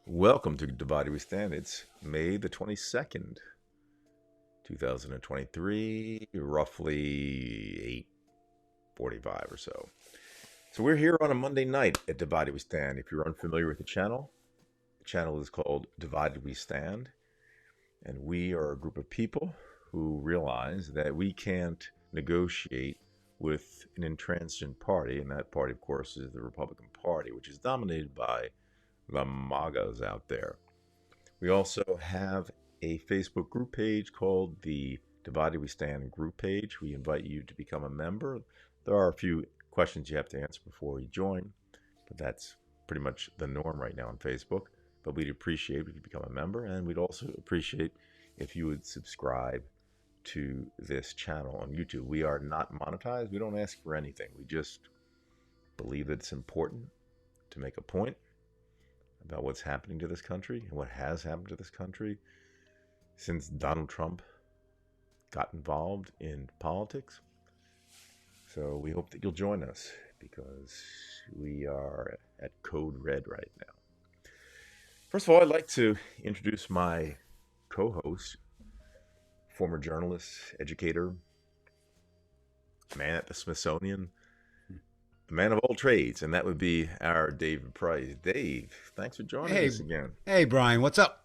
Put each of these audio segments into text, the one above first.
Welcome to Divided We Stand. It's May the 22nd, 2023, roughly 8:45 or so. So we're here on a Monday night at Divided We Stand. If you're unfamiliar with the channel is called Divided We Stand. And we are a group of people who realize that we can't negotiate with an intransigent party. And that party, of course, is the Republican Party, which is dominated by the MAGAs out there. We also have a Facebook group page called the Divided We Stand group page. We invite you to become a member. There are a few questions you have to answer before you join, but that's pretty much the norm right now on Facebook. But we'd appreciate if you become a member, and we'd also appreciate if you would subscribe to this channel on YouTube. We are not monetized. We don't ask for anything. We just believe that it's important to make a point about what's happening to this country and what has happened to this country since Donald Trump got involved in politics. So we hope that you'll join us because we are at Code Red right now. First of all, I'd like to introduce my co-host, former journalist, educator, man at the Smithsonian, a man of all trades, and that would be our Dave Price. Dave, thanks for joining us again. Hey, Brian, what's up?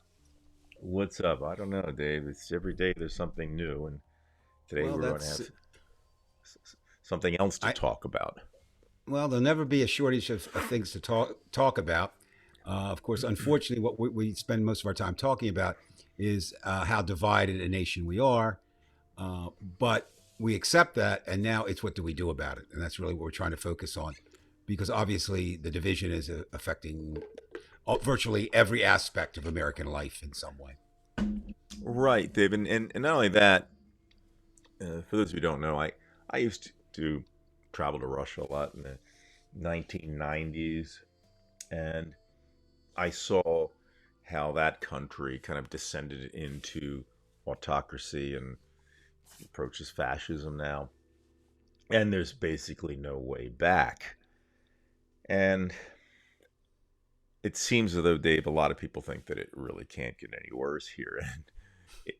What's up? I don't know, Dave. It's every day there's something new, and today we're going to have something else to talk about. Well, there'll never be a shortage of things to talk about. Of course, unfortunately, what we spend most of our time talking about is how divided a nation we are. But we accept that, and now it's what do we do about it? And that's really what we're trying to focus on, because obviously the division is affecting virtually every aspect of American life in some way. Right, Dave. And not only that, for those who don't know, I used to travel to Russia a lot in the 1990s, and I saw how that country kind of descended into autocracy and approaches fascism now. And there's basically no way back. And it seems as though, Dave, a lot of people think that it really can't get any worse here. And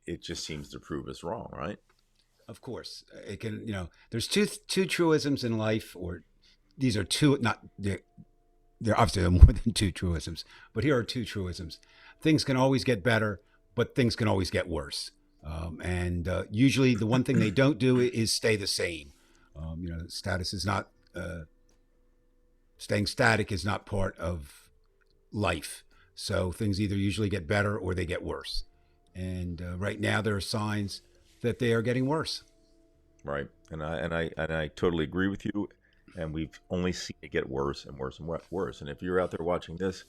it just seems to prove us wrong, right? Of course. It can, there's two truisms in life, or these are two, not, they're obviously more than two truisms, but here are two truisms. Things can always get better, but things can always get worse. And usually the one thing they don't do is stay the same. Status is not, staying static is not part of life. So things either usually get better or they get worse. And right now there are signs that they are getting worse. Right. And I totally agree with you. And we've only seen it get worse and worse and worse. And if you're out there watching this,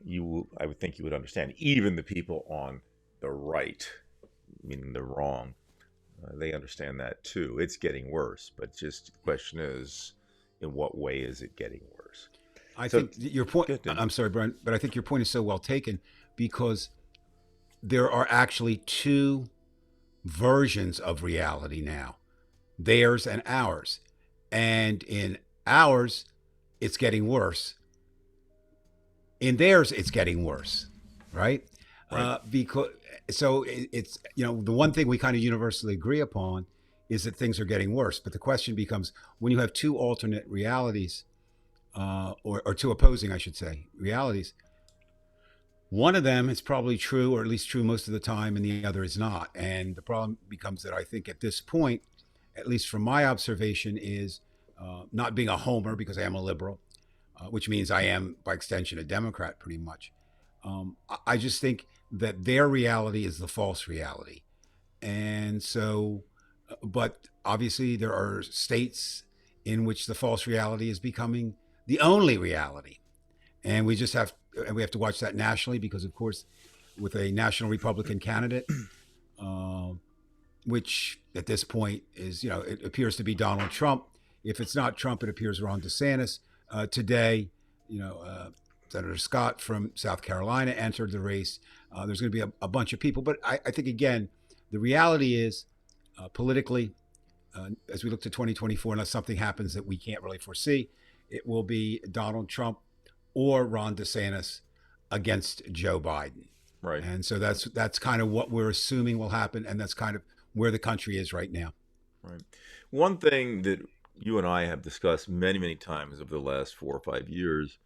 I would think you would understand. Even the people on the right, meaning the wrong, they understand that too. It's getting worse, but just the question is, in what way is it getting worse? I think your point, I'm sorry, Brian, but I think your point is so well taken, because there are actually two versions of reality now, theirs and ours. And in ours, it's getting worse. In theirs, it's getting worse, right? Because so it's, the one thing we kind of universally agree upon is that things are getting worse. But the question becomes, when you have two alternate realities, or two opposing, I should say, realities, one of them is probably true, or at least true most of the time, and the other is not. And the problem becomes that I think at this point, at least from my observation, is not being a homer, because I am a liberal, which means I am, by extension, a Democrat pretty much. I just think that their reality is the false reality. And so, but obviously, there are states in which the false reality is becoming the only reality. And we have to watch that nationally because, of course, with a national Republican candidate, uh, which at this point is, it appears to be Donald Trump. If it's not Trump, it appears Ron DeSantis. Today, you know, Senator Scott from South Carolina entered the race. There's going to be a bunch of people, but I think again, the reality is politically, as we look to 2024, unless something happens that we can't really foresee, it will be Donald Trump or Ron DeSantis against Joe Biden. Right. And so that's kind of what we're assuming will happen, and that's kind of where the country is right now. Right. One thing that you and I have discussed many, many times over the last 4 or 5 years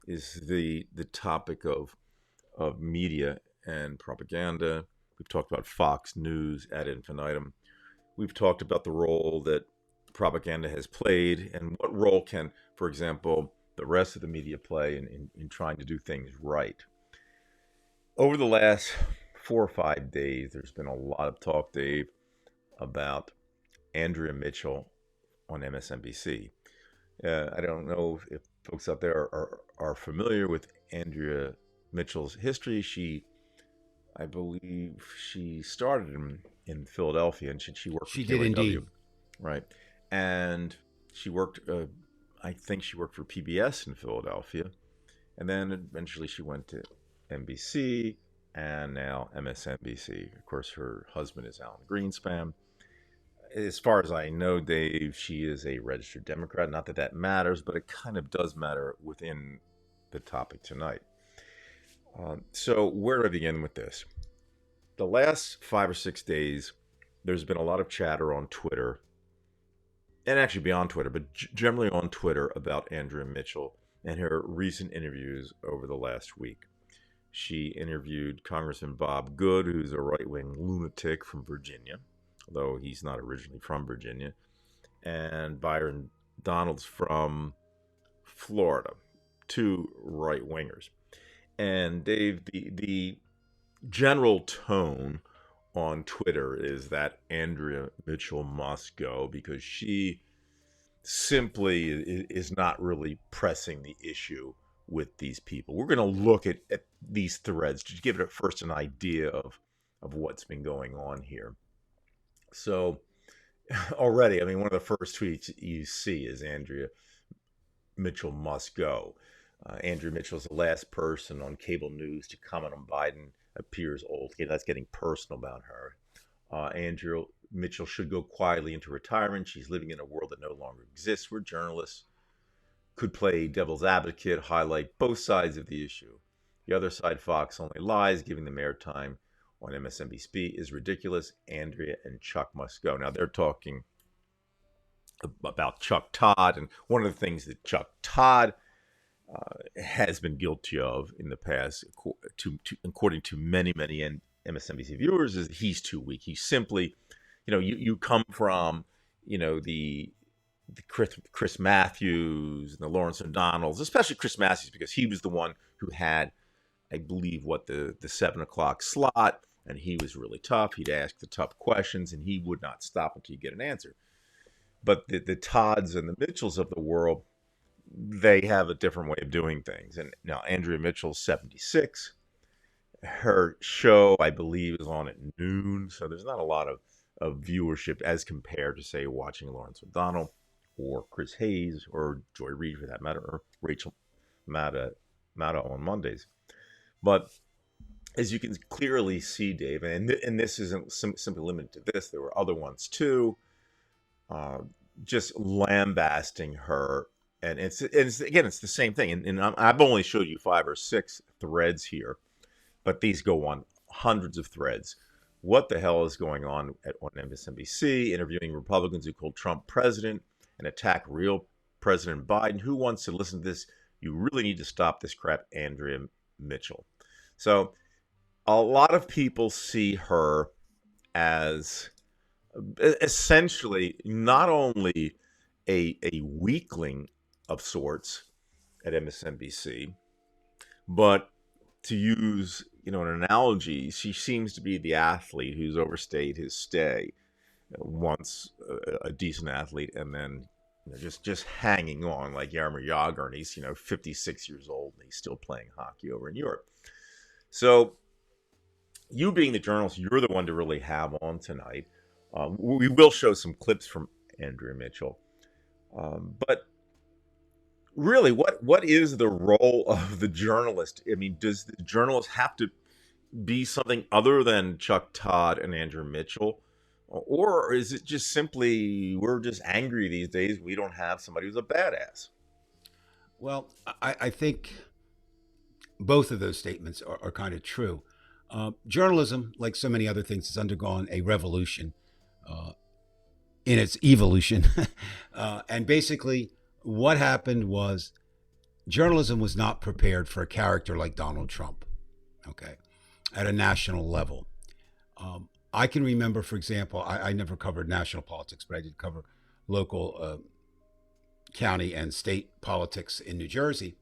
is the topic of media and propaganda. We've talked about Fox News ad infinitum. We've talked about the role that propaganda has played and what role can, for example, the rest of the media play in trying to do things right. Over the last 4 or 5 days, there's been a lot of talk, Dave, about Andrea Mitchell on MSNBC. I don't know if folks out there are familiar with Andrea Mitchell's history. I believe she started in Philadelphia, and she worked for She did indeed. KYW, right? And she worked, I think she worked for PBS in Philadelphia, and then eventually she went to NBC and now MSNBC. Of course, her husband is Alan Greenspan. As far as I know, Dave, she is a registered Democrat. Not that that matters, but it kind of does matter within the topic tonight. So where do I begin with this? The last 5 or 6 days, there's been a lot of chatter on Twitter, and actually beyond Twitter, but generally on Twitter about Andrea Mitchell and her recent interviews over the last week. She interviewed Congressman Bob Good, who's a right-wing lunatic from Virginia, although he's not originally from Virginia, and Byron Donalds from Florida, two right-wingers. And Dave, the general tone on Twitter is that Andrea Mitchell must go because she simply is not really pressing the issue with these people. We're going to look at these threads to give it first an idea of what's been going on here. So already, I mean, one of the first tweets you see is Andrea Mitchell must go. Andrea Mitchell is the last person on cable news to comment on Biden. Appears old. Okay, that's getting personal about her. Andrea Mitchell should go quietly into retirement. She's living in a world that no longer exists, where journalists could play devil's advocate, highlight both sides of the issue. The other side, Fox, only lies, giving them airtime on MSNBC is ridiculous. Andrea and Chuck must go. Now, they're talking about Chuck Todd, and one of the things that Chuck Todd has been guilty of in the past, according to many MSNBC viewers, is he's too weak. He's simply, you come from, the Chris Matthews and the Lawrence O'Donnells, especially Chris Matthews, because he was the one who had, I believe, the 7 o'clock slot, and he was really tough. He'd ask the tough questions, and he would not stop until you get an answer. But the Todds and the Mitchells of the world, they have a different way of doing things. And now Andrea Mitchell's 76. Her show, I believe, is on at noon, so there's not a lot of viewership as compared to, say, watching Lawrence O'Donnell or Chris Hayes or Joy Reid, for that matter, or Rachel Maddow on Mondays. But as you can clearly see, Dave, and this isn't simply limited to this, there were other ones too, just lambasting her. And it's the same thing. And I've only showed you 5 or 6 threads here, but these go on hundreds of threads. What the hell is going on on MSNBC, interviewing Republicans who call Trump president and attack real President Biden? Who wants to listen to this? You really need to stop this crap, Andrea Mitchell. So a lot of people see her as essentially not only a weakling of sorts at MSNBC, but to use, an analogy, she seems to be the athlete who's overstayed his stay, once a decent athlete, and then just hanging on like Jaromir Jagr, and he's 56 years old and he's still playing hockey over in Europe. So you being the journalist, you're the one to really have on tonight. We will show some clips from Andrea Mitchell, but really, what is the role of the journalist? I mean, does the journalist have to be something other than Chuck Todd and Andrea Mitchell? Or is it just simply we're just angry these days? We don't have somebody who's a badass. Well, I think both of those statements are kind of true. Journalism, like so many other things, has undergone a revolution in its evolution. And basically, what happened was journalism was not prepared for a character like Donald Trump, okay, at a national level. I can remember, for example, I never covered national politics, but I did cover local county and state politics in New Jersey.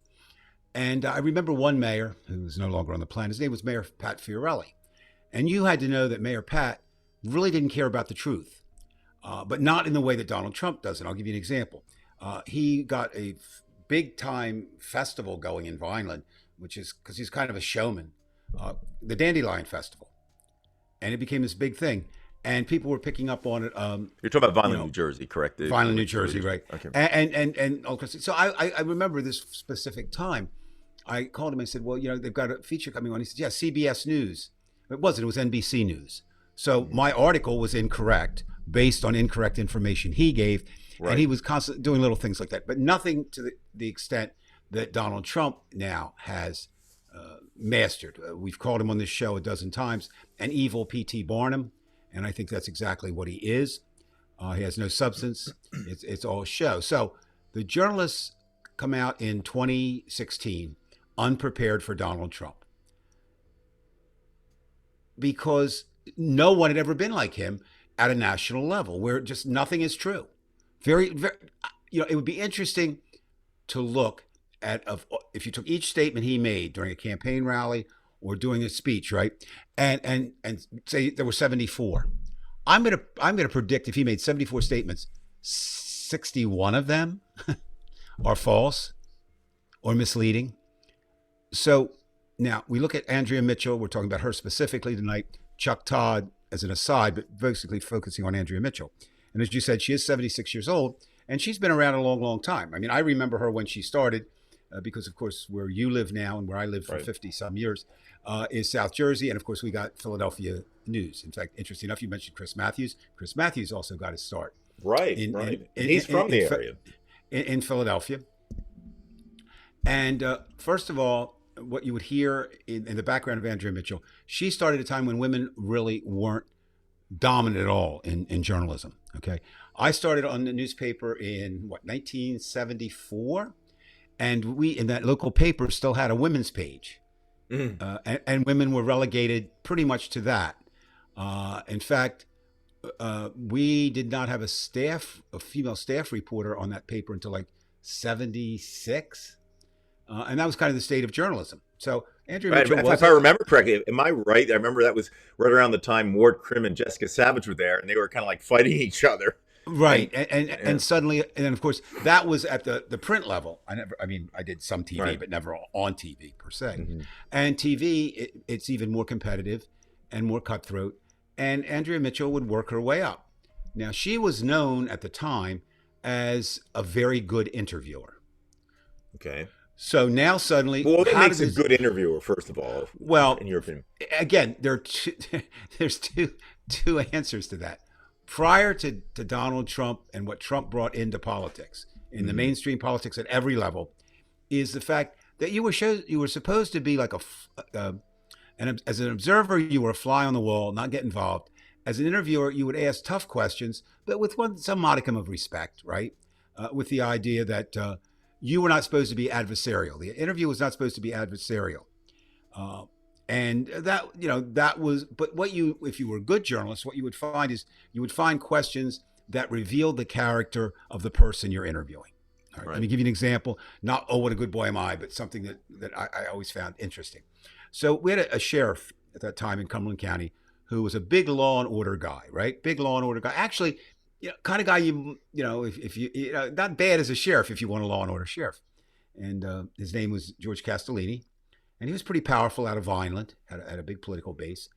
And I remember one mayor who is no longer on the planet. His name was Mayor Pat Fiorelli. And you had to know that Mayor Pat really didn't care about the truth, but not in the way that Donald Trump does. And I'll give you an example. He got a big time festival going in Vineland, which is because he's kind of a showman, the Dandelion Festival. And it became this big thing. And people were picking up on it. You're talking about Vineland, New Jersey, correct? Vineland, New Jersey, right. Okay. And so I remember this specific time. I called him and said, well, they've got a feature coming on. He said, yeah, CBS News. It wasn't. It was NBC News. So my article was incorrect based on incorrect information he gave. Right. And he was constantly doing little things like that, but nothing to the extent that Donald Trump now has mastered. We've called him on this show a dozen times, an evil P.T. Barnum, and I think that's exactly what he is. He has no substance. It's all show. So the journalists come out in 2016 unprepared for Donald Trump because no one had ever been like him at a national level where just nothing is true. Very, very, it would be interesting to look at if you took each statement he made during a campaign rally or doing a speech, right, and say there were 74. I'm gonna predict if he made 74 statements, 61 of them are false or misleading. So now we look at Andrea Mitchell. We're talking about her specifically tonight. Chuck Todd as an aside, but basically focusing on Andrea Mitchell. And as you said, she is 76 years old, and she's been around a long, long time. I mean, I remember her when she started, because, of course, where you live now and where I lived for 50-some years is South Jersey. And, of course, we got Philadelphia news. In fact, interesting enough, you mentioned Chris Matthews. Chris Matthews also got his start. Right. He's from the area. In Philadelphia. And first of all, what you would hear in the background of Andrea Mitchell, she started at a time when women really weren't dominant at all in journalism. Okay. I started on the newspaper in 1974. And we, in that local paper, still had a women's page. And women were relegated pretty much to that. In fact, we did not have a female staff reporter on that paper until like 76. And that was kind of the state of journalism. So Andrea Mitchell if I remember correctly, am I right? I remember that was right around the time Ward Krim and Jessica Savage were there, and they were kind of like fighting each other. Right. And suddenly, and then of course, that was at the print level. I did some TV, but never on TV per se. Mm-hmm. And TV, it's even more competitive and more cutthroat. And Andrea Mitchell would work her way up. Now, she was known at the time as a very good interviewer. Okay. So now suddenly, well, what makes a good interviewer, first of all? Well, in your opinion, again, there's two answers to that. Prior to Donald Trump and what Trump brought into politics, in the mainstream politics at every level, is the fact that you were supposed to be like as an observer, you were a fly on the wall, not get involved. As an interviewer, you would ask tough questions, but with some modicum of respect, right? With the idea that you were not supposed to be adversarial. The interview was not supposed to be adversarial. And that was, but if you were a good journalist, what you would find is you would find questions that revealed the character of the person you're interviewing. All right. Let me give you an example. Not, oh, what a good boy am I, but something that I always found interesting. So we had a sheriff at that time in Cumberland County who was a big law and order guy, right? Big law and order guy. Actually, kind of guy if you not bad as a sheriff if you want a law and order sheriff. And his name was George Castellini, and he was pretty powerful out of Vineland, had a big political base.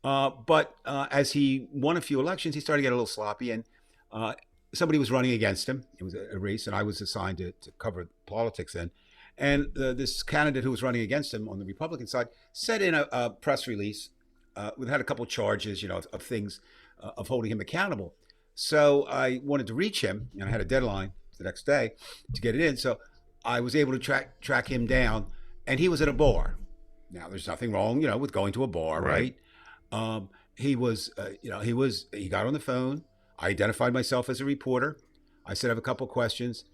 But as he won a few elections, he started to get a little sloppy, and somebody was running against him. It was a race, and I was assigned to cover politics then. And this candidate who was running against him on the Republican side said in a press release, we had a couple of charges, of things of holding him accountable. So I wanted to reach him, and I had a deadline the next day to get it in. So I was able to track him down, and he was at a bar. Now, there's nothing wrong, with going to a bar, right? He got on the phone. I identified myself as a reporter. I said I have a couple questions,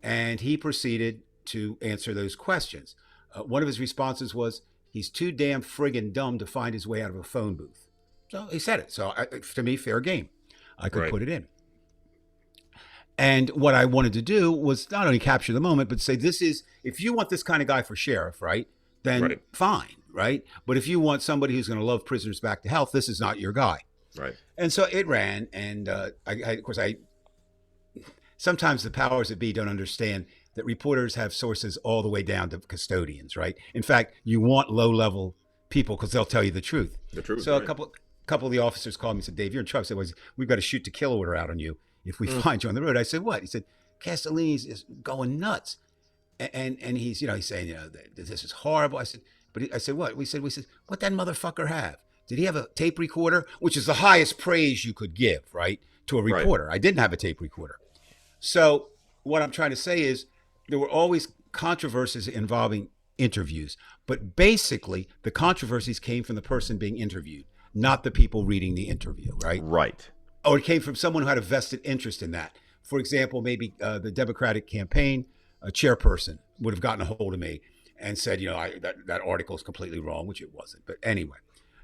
and he proceeded to answer those questions. One of his responses was, he's too damn friggin' dumb to find his way out of a phone booth. So he said it. So to me, fair game. I could put it in. And what I wanted to do was not only capture the moment, but say, if you want this kind of guy for sheriff, right, then fine, right? But if you want somebody who's going to love prisoners back to health, this is not your guy. Right. And so it ran. And of course, sometimes the powers that be don't understand that reporters have sources all the way down to custodians, right? In fact, you want low-level people because they'll tell you the truth. So a couple of the officers called me and said, Dave, you're in trouble. I said, we've got a shoot to kill order out on you if we find you on the road. I said, what? He said, Castellini's is going nuts. And he's, he's saying, this is horrible. I said, what? We said, what that motherfucker have? Did he have a tape recorder? Which is the highest praise you could give, right? To a reporter. Right. I didn't have a tape recorder. So what I'm trying to say is there were always controversies involving interviews, but basically the controversies came from the person being interviewed, not the people reading the interview, right? Right. Or it came from someone who had a vested interest in that. For example, maybe the Democratic campaign chairperson would have gotten a hold of me and said, that article is completely wrong, which it wasn't. But anyway,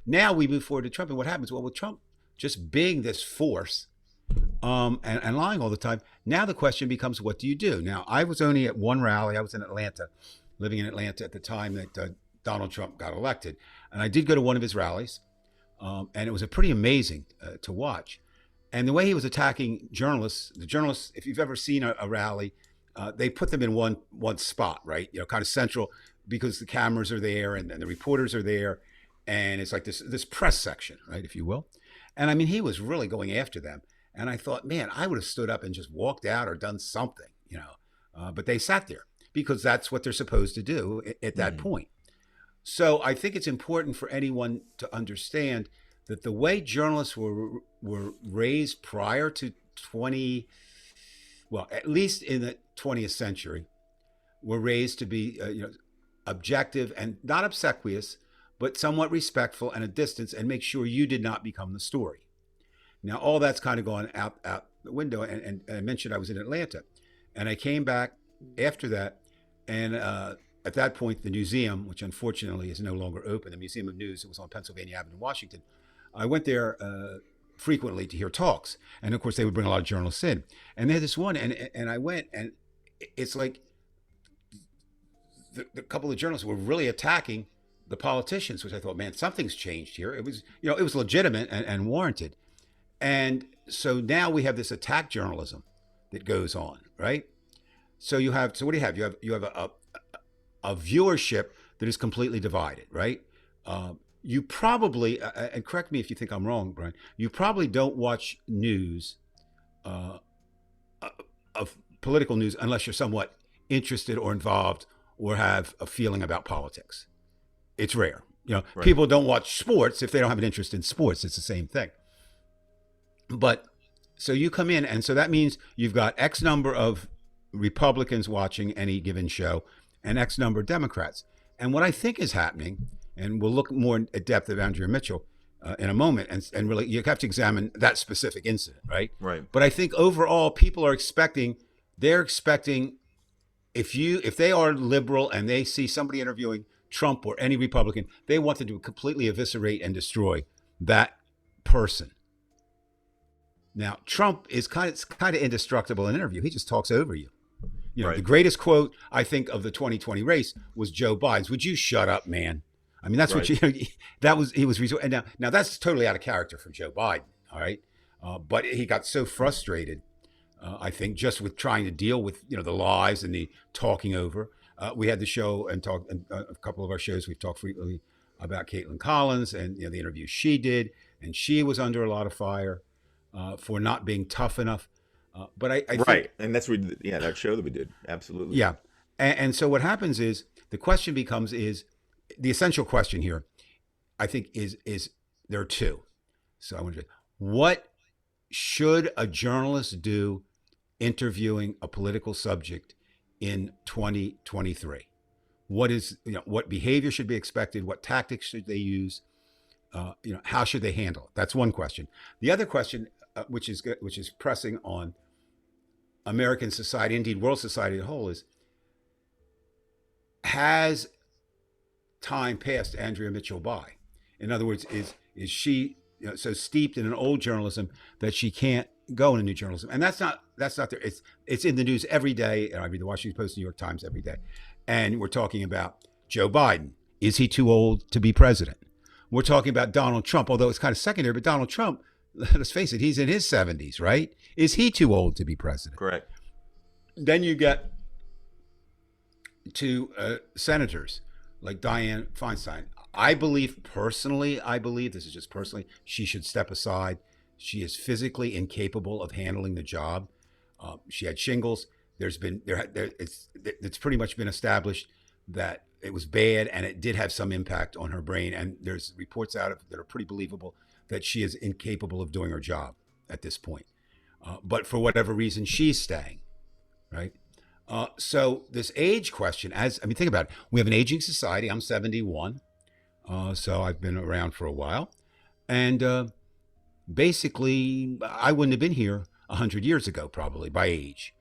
now we move forward to Trump. And what happens? Well, with Trump just being this force and lying all the time, now the question becomes, what do you do? Now, I was only at one rally. I was in Atlanta, living in Atlanta at the time that Donald Trump got elected. And I did go to one of his rallies, and it was pretty amazing to watch. And the way he was attacking the journalists, if you've ever seen a rally, they put them in one spot, right? Kind of central, because the cameras are there and the reporters are there. And it's like this press section, right, if you will. And I mean, he was really going after them. And I thought, man, I would have stood up and just walked out or done something, but they sat there because that's what they're supposed to do at that point. So I think it's important for anyone to understand that the way journalists were raised prior to at least in the 20th century, were raised to be objective and not obsequious, but somewhat respectful and a distance, and make sure you did not become the story. Now, all that's kind of gone out the window. And I mentioned I was in Atlanta, and I came back after that. And at that point, the museum, which unfortunately is no longer open, the Museum of News, it was on Pennsylvania Avenue in Washington. I went there frequently to hear talks. And of course, they would bring a lot of journalists in. And they had this one, and I went, and it's like the couple of journalists were really attacking the politicians, which I thought, man, something's changed here. It was, it was legitimate and warranted. And so now we have this attack journalism that goes on, right? So what do you have? You have a viewership that is completely divided, right? You probably, and correct me if you think I'm wrong, Brian, you probably don't watch news, of political news, unless you're somewhat interested or involved or have a feeling about politics. It's rare. People don't watch sports if they don't have an interest in sports. It's the same thing. But so you come in, and so that means you've got X number of Republicans watching any given show and X number of Democrats. And what I think is happening, and we'll look more at depth of Andrea Mitchell in a moment, and really you have to examine that specific incident, right? Right. But I think overall people are expecting if they are liberal and they see somebody interviewing Trump or any Republican, they want them to completely eviscerate and destroy that person. Now, Trump is kind of indestructible in an interview. He just talks over you. The greatest quote, I think, of the 2020 race was Joe Biden's. Would you shut up, man? I mean, that's what Right. that was, he was, and now that's totally out of character for Joe Biden. All right. But he got so frustrated, I think, just with trying to deal with, the lies and the talking over. We had the show and talk, a couple of our shows, we've talked frequently about Caitlin Collins and, the interview she did. And she was under a lot of fire for not being tough enough. But I Right. think, And that's what, yeah, that show that we did. Absolutely. yeah. And so what happens is the question becomes is the essential question here, I think is there are two. So I want to say, what should a journalist do interviewing a political subject in 2023? What is, what behavior should be expected? What tactics should they use? How should they handle it? That's one question. The other question, which is pressing on American society, indeed world society as a whole, is has time passed Andrea Mitchell by? In other words, is she so steeped in an old journalism that she can't go into new journalism? And that's not there. It's in the news every day. I read the Washington Post, New York Times every day, and we're talking about Joe Biden. Is he too old to be president? We're talking about Donald Trump, although it's kind of secondary. But Donald Trump, let's face it, he's in his 70s, right? Is he too old to be president? Correct. Then you get to senators like Dianne Feinstein. I believe this is just personally, she should step aside. She is physically incapable of handling the job. She had shingles. It's pretty much been established that it was bad and it did have some impact on her brain. And there's reports out of that are pretty believable that she is incapable of doing her job at this point. But for whatever reason, she's staying, right? So this age question, think about it. We have an aging society. I'm 71. So I've been around for a while. And basically, I wouldn't have been here 100 years ago, probably, by age.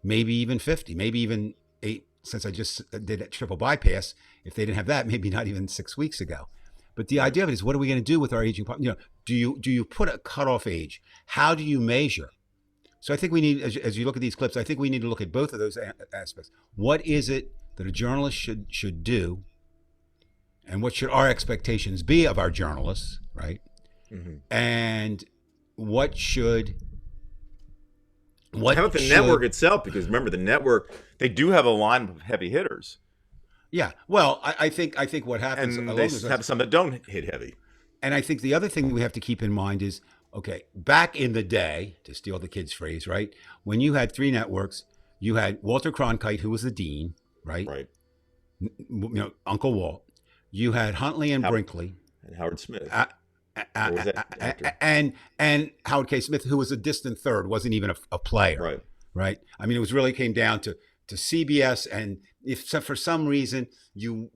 Maybe even 50, maybe even 8, since I just did a triple bypass. If they didn't have that, maybe not even 6 weeks ago. But the idea of it is, what are we going to do with our aging population? Do you put a cutoff age? How do you measure? So I think we need, as you look at these clips, I think we need to look at both of those aspects. What is it that a journalist should do? And what should our expectations be of our journalists, right? Mm-hmm. And how about the network itself? Because remember, the network, they do have a line of heavy hitters. Yeah. Well, I think what happens, and they have some that don't hit heavy. And I think the other thing that we have to keep in mind is, okay, back in the day, to steal the kids' phrase, right? When you had 3 networks, you had Walter Cronkite, who was the dean, right? Right. Uncle Walt. You had Huntley and Brinkley. And Howard Smith. And Howard K. Smith, who was a distant third, wasn't even a player. Right. Right. I mean, it was really came down to CBS. And if for some reason you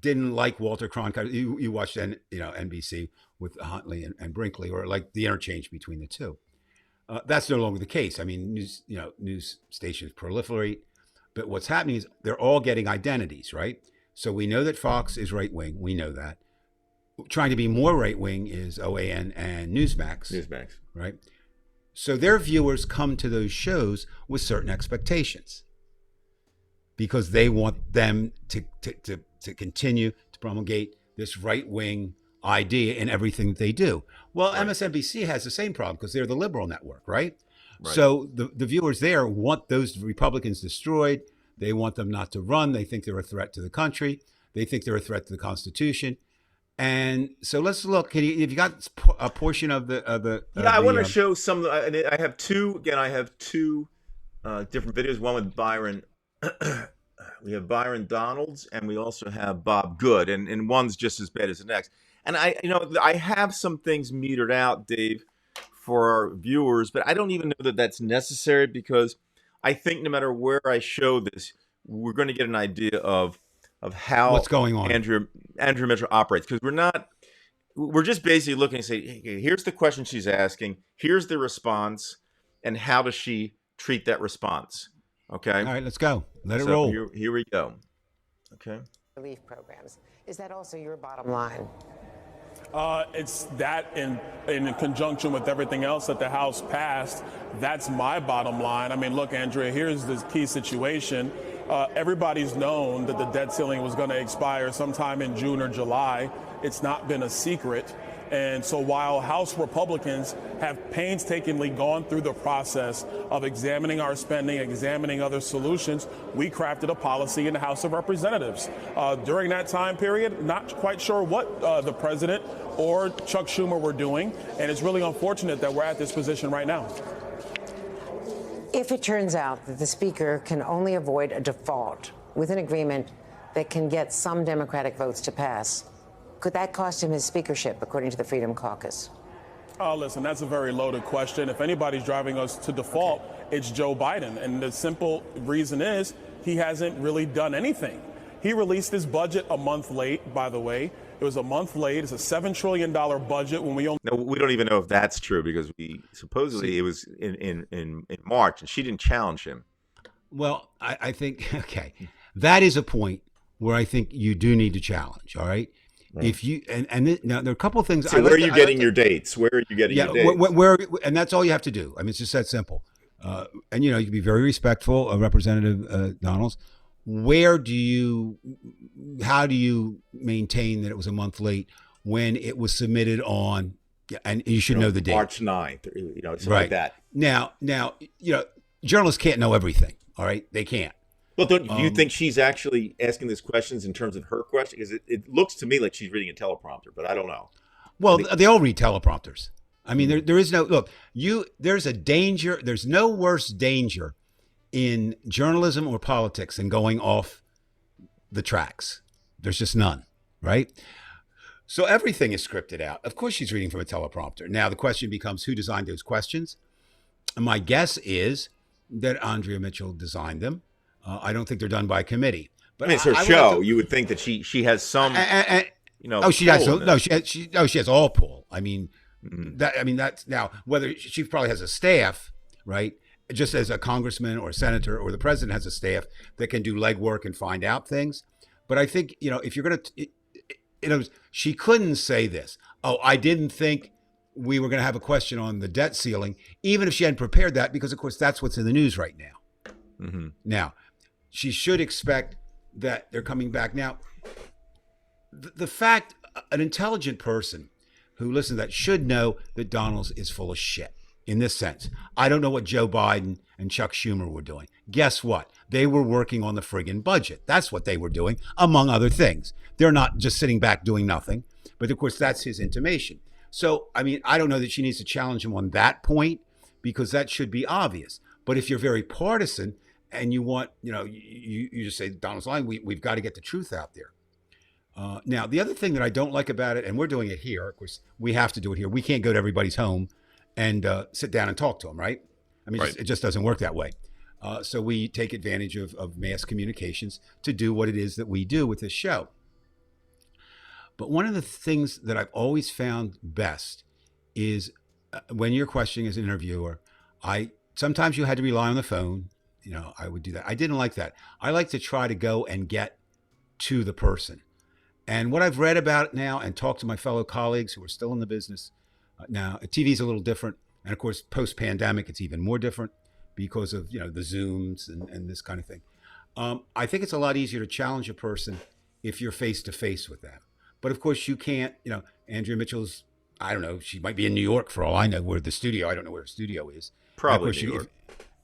didn't like Walter Cronkite, you watched NBC with Huntley and Brinkley, or like the interchange between the two. That's no longer the case. I mean, news stations proliferate, but what's happening is they're all getting identities, right? So we know that Fox is right wing. We know that. Trying to be more right wing is OAN and Newsmax. Newsmax. Right. So their viewers come to those shows with certain expectations because they want them to continue to promulgate this right wing idea in everything that they do. Well, right. MSNBC has the same problem because they're the liberal network, right? So the viewers there want those Republicans destroyed. They want them not to run. They think they're a threat to the country. They think they're a threat to the Constitution. And so let's look. Have you got a portion of the? I want to show some. I have two. Again, I have two different videos. One with Byron. We have Byron Donalds, and we also have Bob Good, and one's just as bad as the next. And I have some things metered out, Dave, for our viewers, but I don't even know that that's necessary because I think no matter where I show this, we're going to get an idea of how what's going on. Andrea Mitchell operates, because we're just basically looking and say, hey, here's the question she's asking, here's the response, and how does she treat that response? Okay. All right, let's go. Let it roll. Here we go. Okay. Relief programs. Is that also your bottom line? It's that in conjunction with everything else that the House passed. That's my bottom line. I mean, look, Andrea, here's the key situation. Everybody's known that the debt ceiling was going to expire sometime in June or July. It's not been a secret. And so while House Republicans have painstakingly gone through the process of examining our spending, examining other solutions, we crafted a policy in the House of Representatives. During that time period, not quite sure what the president or Chuck Schumer were doing, and it's really unfortunate that we're at this position right now. If it turns out that the Speaker can only avoid a default with an agreement that can get some Democratic votes to pass, could that cost him his speakership, according to the Freedom Caucus? Listen, that's a very loaded question. If anybody's driving us to default, it's Joe Biden. And the simple reason is he hasn't really done anything. He released his budget a month late, by the way. It was a month late. It's a $7 trillion budget when we only... No, we don't even know if that's true because we supposedly it was in March and she didn't challenge him. Well, I think, okay, that is a point where I think you do need to challenge, all right? Right. If you now there are a couple of things. So where are you getting your dates? Where are you getting your dates? Where and that's all you have to do. I mean, it's just that simple. And you can be very respectful of Representative Donalds. How do you maintain that it was a month late when it was submitted on? And you should know the date, March 9th, something right. like that. Now, journalists can't know everything. All right, they can't. Well, do you think she's actually asking these questions in terms of her question? Because it looks to me like she's reading a teleprompter, but I don't know. Well, they all read teleprompters. I mean, there is no look. There's a danger. There's no worse danger in journalism or politics than going off the tracks. There's just none, right? So everything is scripted out. Of course, she's reading from a teleprompter. Now the question becomes, who designed those questions? And my guess is that Andrea Mitchell designed them. I don't think they're done by a committee. But it's her show. You would think that she has some, Oh, she has she has all pull. I mean, that's now whether she probably has a staff, right? Just as a congressman or a senator or the president has a staff that can do legwork and find out things. But I think if you're going to, she couldn't say this. Oh, I didn't think we were going to have a question on the debt ceiling, even if she hadn't prepared that, because of course that's what's in the news right now. Mm-hmm. Now. She should expect that they're coming back. Now, the fact, an intelligent person who listens to that should know that Donalds is full of shit in this sense. I don't know what Joe Biden and Chuck Schumer were doing. Guess what? They were working on the friggin' budget. That's what they were doing, among other things. They're not just sitting back doing nothing. But of course, that's his intimation. So, I mean, I don't know that she needs to challenge him on that point because that should be obvious. But if you're very partisan, and you want, you just say, Donald's lying, we've got to get the truth out there. Now, the other thing that I don't like about it, and we're doing it here, of course, we have to do it here. We can't go to everybody's home and sit down and talk to them, right? I mean, right. It just doesn't work that way. So we take advantage of mass communications to do what it is that we do with this show. But one of the things that I've always found best is when you're questioning as an interviewer, sometimes you had to rely on the phone. I would do that. I didn't like that. I like to try to go and get to the person. And what I've read about now and talked to my fellow colleagues who are still in the business now, TV is a little different. And of course, post-pandemic, it's even more different because of, the Zooms and this kind of thing. I think it's a lot easier to challenge a person if you're face-to-face with them. But of course, you can't, Andrea Mitchell's, I don't know, she might be in New York for all I know, I don't know where her studio is. Probably New York.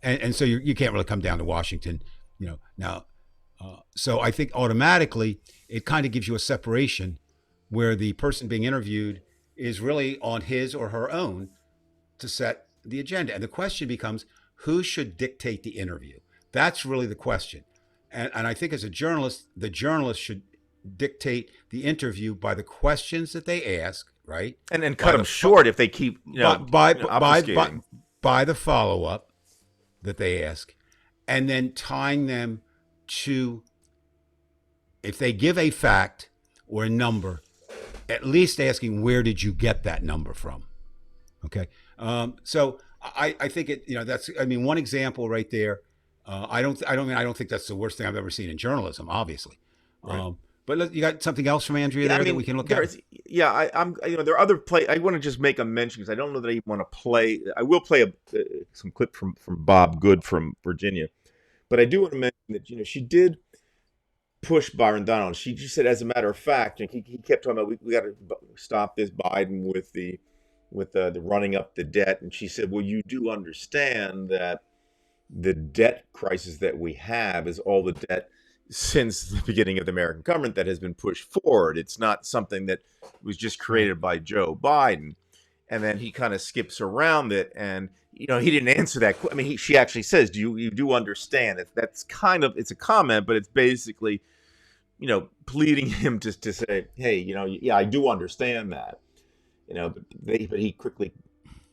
And so you can't really come down to Washington, now. So I think automatically it kind of gives you a separation where the person being interviewed is really on his or her own to set the agenda. And the question becomes, who should dictate the interview? That's really the question. And I think as a journalist, the journalist should dictate the interview by the questions that they ask, right? And then cut them short if they keep, by the follow-up that they ask, and then tying them to, if they give a fact or a number, at least asking, where did you get that number from? Okay. So I think that's, one example right there. I don't think that's the worst thing I've ever seen in journalism, obviously. Right. But you got something else from Andrea there that we can look at? Yeah, I'm. There are other play. I want to just make a mention because I don't know that I want to play. I will play some clip from Bob Good from Virginia, But I do want to mention that, she did push Byron Donald. She just said, as a matter of fact, and he kept talking about we got to stop this Biden with the running up the debt, and she said, well, you do understand that the debt crisis that we have is all the debt since the beginning of the American government that has been pushed forward. It's not something that was just created by Joe Biden. And then he kind of skips around it, and he didn't answer that. I mean, she actually says, "Do you do understand?" That's kind of, it's a comment, but it's basically, pleading him to say, "Hey, yeah, I do understand that." But he quickly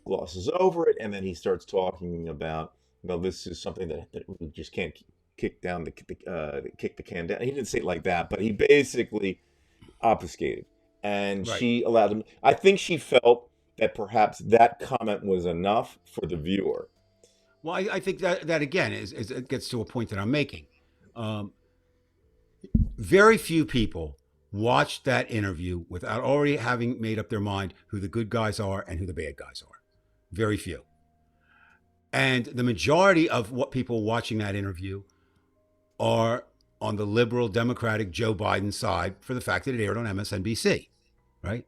glosses over it, and then he starts talking about, this is something that we just can't kick the can down. He didn't say it like that, but he basically obfuscated, and Right. she allowed him. I think she felt that perhaps that comment was enough for the viewer. Well, I think that again is it gets to a point that I'm making. Um, Very few people watch that interview without already having made up their mind who the good guys are and who the bad guys are. Very few. And the majority of what people watching that interview are on the liberal Democratic Joe Biden side for the fact that it aired on MSNBC, right?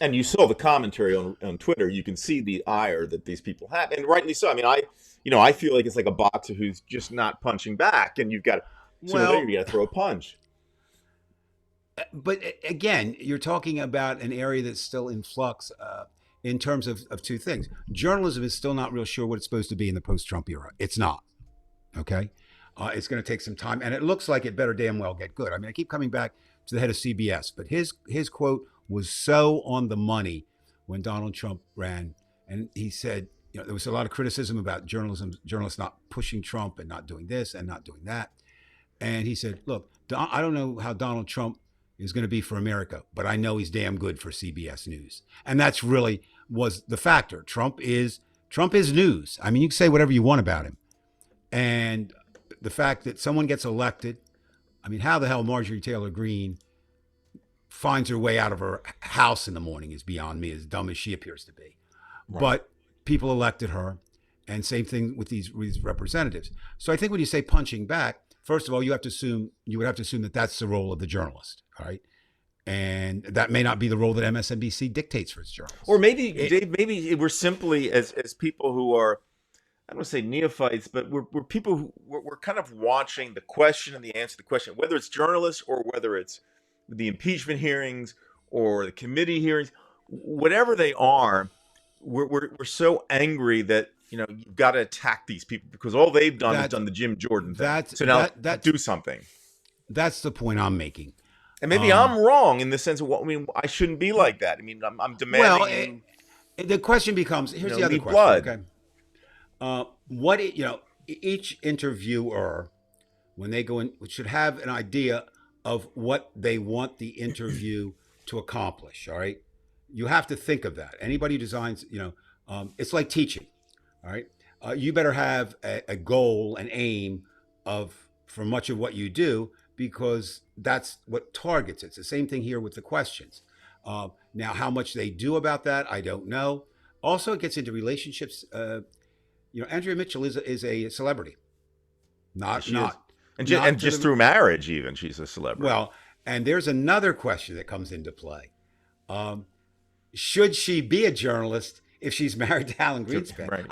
And you saw the commentary on Twitter. You can see the ire that these people have, and rightly so. I mean, I feel like it's like a boxer who's just not punching back, and you've got sooner or later you got to throw a punch. But again, you're talking about an area that's still in flux in terms of two things. Journalism is still not real sure what it's supposed to be in the post-Trump era. It's not. Okay? It's going to take some time, and it looks like it better damn well get good. I mean, I keep coming back to the head of CBS, but his quote was so on the money when Donald Trump ran, and he said, there was a lot of criticism about journalists not pushing Trump and not doing this and not doing that. And he said, look, I don't know how Donald Trump is going to be for America, but I know he's damn good for CBS News. And that's really was the factor. Trump is news. I mean, you can say whatever you want about him. And the fact that someone gets elected, I mean, how the hell Marjorie Taylor Greene finds her way out of her house in the morning is beyond me, as dumb as she appears to be. Right. But people elected her, and same thing with these representatives. So I think when you say punching back, first of all, you would have to assume that that's the role of the journalist, all right? And that may not be the role that MSNBC dictates for its journalists. Or maybe, Dave, maybe we're simply as people who are, I don't want to say neophytes, but we're people who we're kind of watching the question and the answer to the question, whether it's journalists or whether it's the impeachment hearings or the committee hearings, whatever they are, we're so angry that you've got to attack these people because all they've done is done the Jim Jordan thing. So now do something. That's the point I'm making. And maybe I'm wrong in the sense of I shouldn't be like that. I mean, I'm demanding. Well, the question becomes, here's the other question. Okay. Each interviewer, when they go in, should have an idea of what they want the interview to accomplish. All right. You have to think of that. Anybody who designs, it's like teaching. All right. You better have a goal, an aim for much of what you do, because that's what targets it. It's the same thing here with the questions. Now, how much they do about that, I don't know. Also, it gets into relationships. Andrea Mitchell is a celebrity. And just through marriage, even she's a celebrity. Well, and there's another question that comes into play. Should she be a journalist if she's married to Alan Greenspan? Right.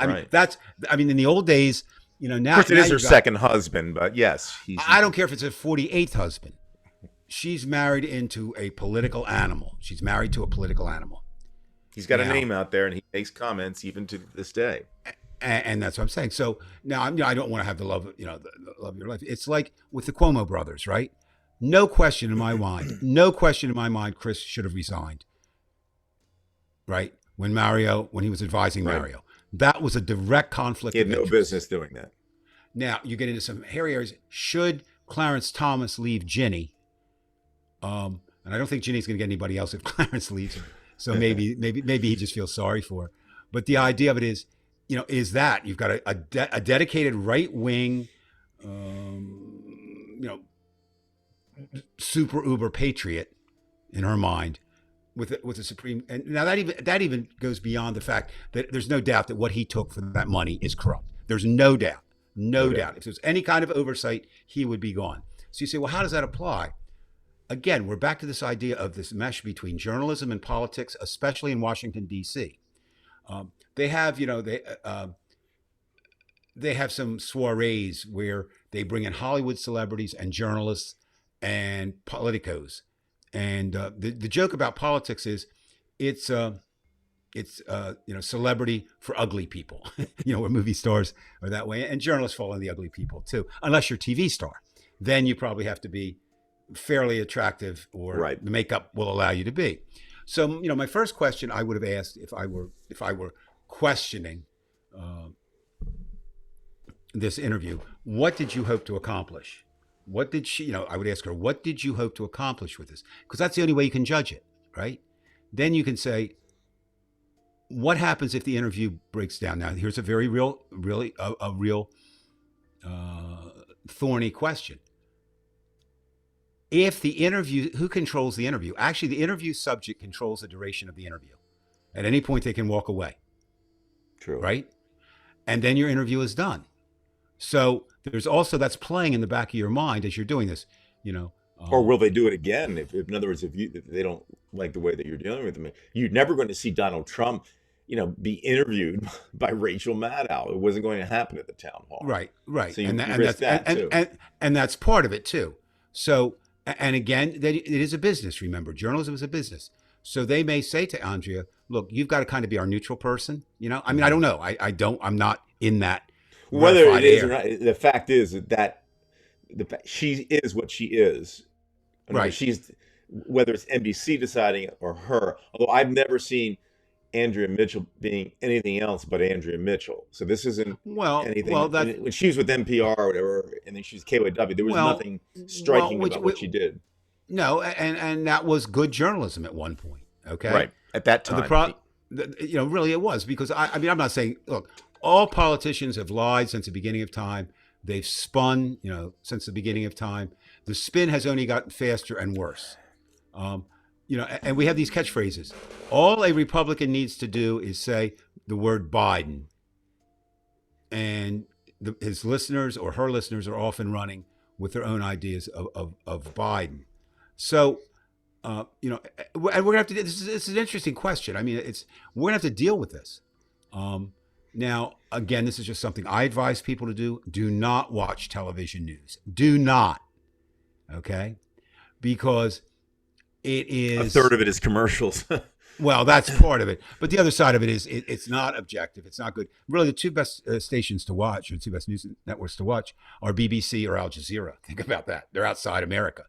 I mean, in the old days, now. Of course, it is her second husband, but yes. I don't care if it's her 48th husband. She's married into a political animal. She's married to a political animal. He's got a name out there, and he makes comments even to this day. And that's what I'm saying. So now I don't want to have the love, the love of your life. It's like with the Cuomo brothers, right? No question in my mind, Chris should have resigned. Right? When he was advising Mario. That was a direct conflict. He had no business doing that. Now you get into some hairy areas. Should Clarence Thomas leave Ginny? And I don't think Ginny's going to get anybody else if Clarence leaves her. So maybe he just feels sorry for her. But the idea of it is, is that you've got a dedicated right wing, super uber patriot in her mind. With the Supreme, and now that even goes beyond the fact that there's no doubt that what he took for that money is corrupt. There's no doubt. No Okay. doubt. If there's any kind of oversight, he would be gone. So you say, well, how does that apply? Again, we're back to this idea of this mesh between journalism and politics, especially in Washington, D.C. They have, they have some soirees where they bring in Hollywood celebrities and journalists and politicos. And the joke about politics is it's celebrity for ugly people, where movie stars are that way, and journalists fall in the ugly people too, unless you're a TV star. Then you probably have to be fairly attractive, or Right. the makeup will allow you to be. So, my first question I would have asked if I were questioning this interview, what did you hope to accomplish? What did she, I would ask her, what did you hope to accomplish with this? Because that's the only way you can judge it, right? Then you can say, what happens if the interview breaks down? Now, here's a very real, really a real thorny question. If the interview, who controls the interview? Actually, the interview subject controls the duration of the interview. At any point, they can walk away. True. Right? And then your interview is done. So there's also, that's playing in the back of your mind as you're doing this, Or will they do it again? If in other words, if they don't like the way that you're dealing with them, you're never going to see Donald Trump, be interviewed by Rachel Maddow. It wasn't going to happen at the town hall. Right. So you and risk that too. And that's part of it too. So, and again, it is a business. Remember, journalism is a business. So they may say to Andrea, look, you've got to kind of be our neutral person. I mean, I don't know. I'm not in that. Whether it is air. or not, the fact is that she is what she is. Right. Whether it's NBC deciding it or her, although I've never seen Andrea Mitchell being anything else but Andrea Mitchell. So this isn't anything. When she was with NPR or whatever, and then she's KYW, there was nothing striking about what she did. No, and that was good journalism at one point. Okay, right at that time. Really it was, because I mean, I'm not saying, look, all politicians have lied since the beginning of time. They've spun, since the beginning of time. The spin has only gotten faster and worse. And we have these catchphrases. All a Republican needs to do is say the word Biden. And his listeners or her listeners are often running with their own ideas of Biden. So, and we're going to have to, this is an interesting question. I mean, we're going to have to deal with this. Now, again, this is just something I advise people to do. Do not watch television news. Do not. Okay? Because it is... A third of it is commercials. Well, that's part of it. But the other side of it is it's not objective. It's not good. Really, the two best stations to watch, or the two best news networks to watch, are BBC or Al Jazeera. Think about that. They're outside America.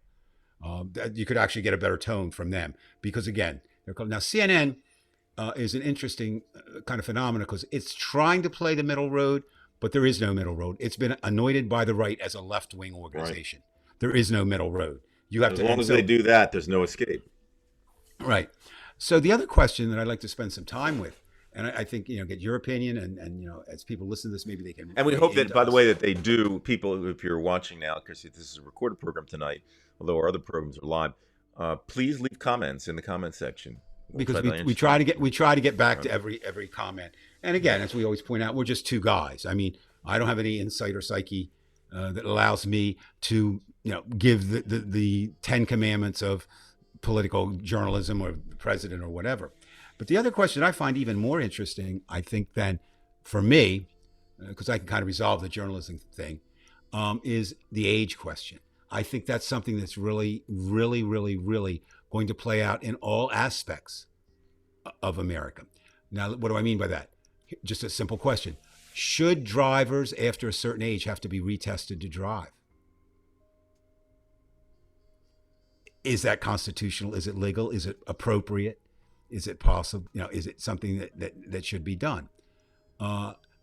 You could actually get a better tone from them. Because, again, they're called... Now, CNN... is an interesting kind of phenomenon, because it's trying to play the middle road, but there is no middle road. It's been anointed by the right as a left-wing organization. Right. There is no middle road. You have as long as they do that, there's no escape. Right. So the other question that I'd like to spend some time with, and I think, get your opinion, and as people listen to this, maybe they can. And we hope that, by the way, that they do, people, if you're watching now, because this is a recorded program tonight, although our other programs are live, please leave comments in the comment section. Because we try to get back to every comment. And again, as we always point out, we're just two guys. I mean, I don't have any insight or psyche that allows me to give the 10 commandments of political journalism or the president or whatever. But the other question I find even more interesting, I think, than for me, because I can kind of resolve the journalism thing, is the age question. I think that's something that's really, really, really, really going to play out in all aspects of America. Now, what do I mean by that? Just a simple question. Should drivers after a certain age have to be retested to drive? Is that constitutional? Is it legal? Is it appropriate? Is it possible? Is it something that should be done?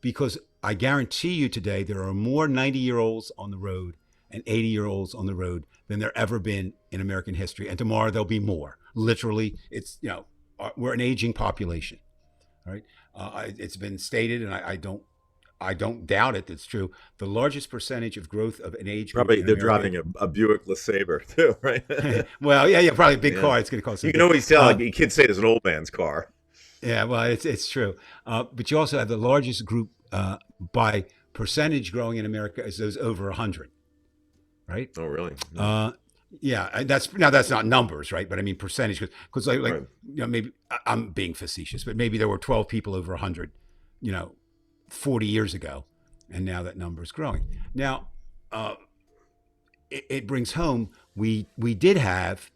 Because I guarantee you today, there are more 90-year-olds on the road and 80-year-olds on the road than there ever been in American history. And tomorrow there'll be more. Literally, it's, we're an aging population, right? It's been stated, and I don't doubt it. It's true. The largest percentage of growth of an age group. Probably they're driving a Buick LeSabre too, right? Well, yeah, probably a big car. It's going to cost. You can always tell. Kids say it's an old man's car. Yeah, well, it's true. But you also have the largest group by percentage growing in America is those over 100, right? Oh, really? Yeah, that's not numbers, right? But I mean percentage, because like Right. maybe I'm being facetious, but maybe there were 12 people over 100, 40 years ago, and now that number is growing. Now, it brings home we did have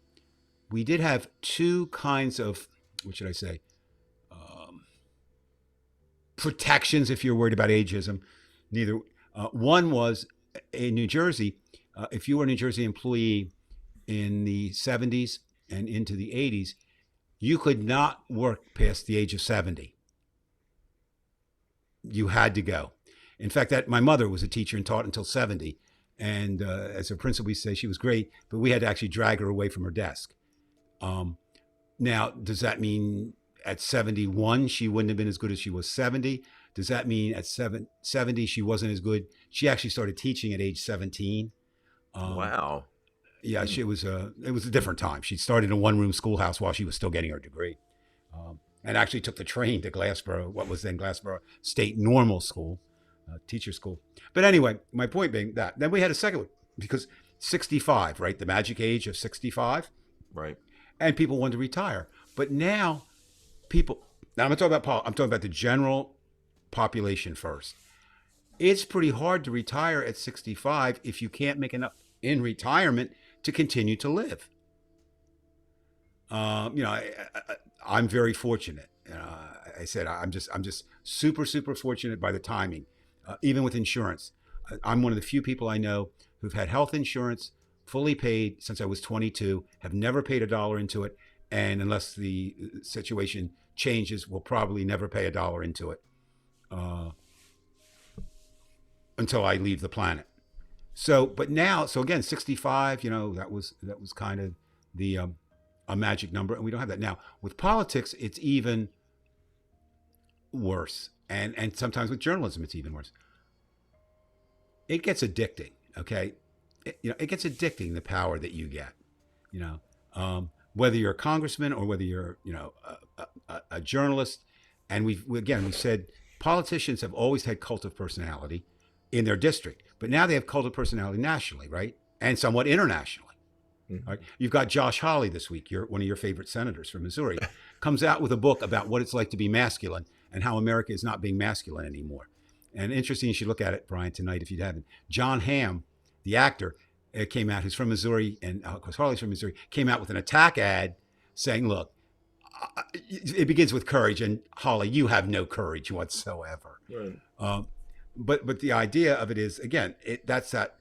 two kinds of, what should I say, protections if you're worried about ageism. Neither one was in New Jersey. If you were a New Jersey employee in the 70s and into the 80s, you could not work past the age of 70. You had to go. In fact, my mother was a teacher and taught until 70. And as a principal, we say she was great, but we had to actually drag her away from her desk. Now, does that mean at 71 she wouldn't have been as good as she was 70? Does that mean at 70 she wasn't as good? She actually started teaching at age 17. Wow. Yeah, it was a different time. She started in a one-room schoolhouse while she was still getting her degree, and actually took the train to Glassboro, what was then Glassboro State Normal School, teacher school. But anyway, my point being that then we had a second one, because 65, right, the magic age of 65, right, and people wanted to retire. But now I'm not talking about I'm talking about the general population first. It's pretty hard to retire at 65 if you can't make enough in retirement to continue to live. I'm very fortunate. I said I'm just super fortunate by the timing. Even with insurance, I'm one of the few people I know who've had health insurance fully paid since I was 22. Have never paid a dollar into it, and unless the situation changes, will probably never pay a dollar into it until I leave the planet. So again, 65, that was kind of the a magic number, and we don't have that now. With politics, it's even worse, and sometimes with journalism, it's even worse. It gets addicting. Okay, it gets addicting, the power that you get. Whether you're a congressman or whether you're a journalist, and we've said politicians have always had cult of personality in their district, but now they have cult of personality nationally, right, and somewhat internationally. Mm-hmm. Right? You've got Josh Hawley this week, one of your favorite senators from Missouri, comes out with a book about what it's like to be masculine and how America is not being masculine anymore. And interesting, you should look at it, Brian, tonight if you haven't. John Hamm, the actor, came out, who's from Missouri, and of course Hawley's from Missouri, came out with an attack ad saying, look, it begins with courage, and Hawley, you have no courage whatsoever. Right. But the idea of it is, again, that's that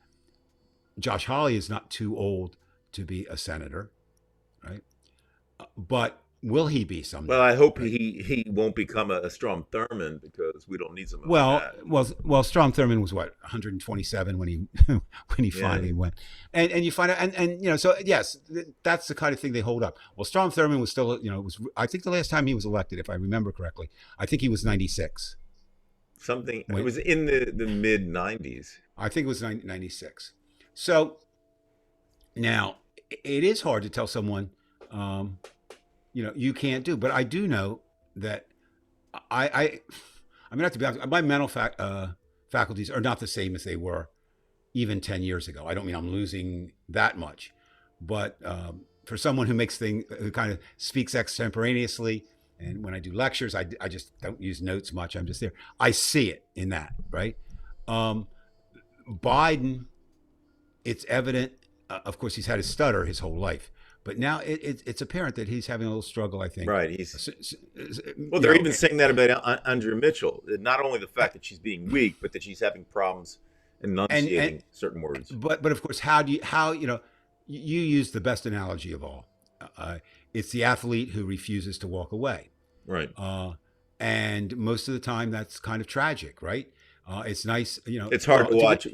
Josh Hawley is not too old to be a senator, right? But will he be someday? Well, I hope he won't become a Strom Thurmond, because we don't need someone like that. Well, Strom Thurmond was what, 127 when he finally went, and you find out, and so yes, that's the kind of thing they hold up. Well, Strom Thurmond was still, I think the last time he was elected, if I remember correctly, I think he was 96. It was in the mid 90s. I think it was 96. So now it is hard to tell someone, you can't do. But I do know that I mean, not to be honest, my mental faculties are not the same as they were even 10 years ago. I don't mean I'm losing that much, but for someone who kind of speaks extemporaneously, and when I do lectures, I just don't use notes much. I'm just there. I see it in that, right? Biden, it's evident. Of course, he's had a stutter his whole life, but now it's apparent that he's having a little struggle, I think. Right. Well, they're even saying that about Andrea Mitchell. Not only the fact that she's being weak, but that she's having problems enunciating certain words. But of course, how you use the best analogy of all. It's the athlete who refuses to walk away. Right. And most of the time that's kind of tragic, right? It's nice, It's hard to watch,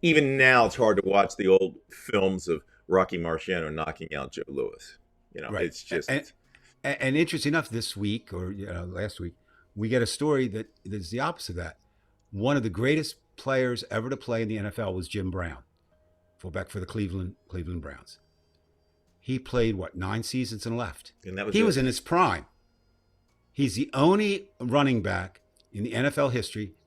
even now it's hard to watch the old films of Rocky Marciano knocking out Joe Louis. Right. It's just. And interesting enough, this week or last week, we get a story that is the opposite of that. One of the greatest players ever to play in the NFL was Jim Brown, fullback for the Cleveland Browns. He played 9 seasons and left. And was in his prime. He's the only running back in the NFL history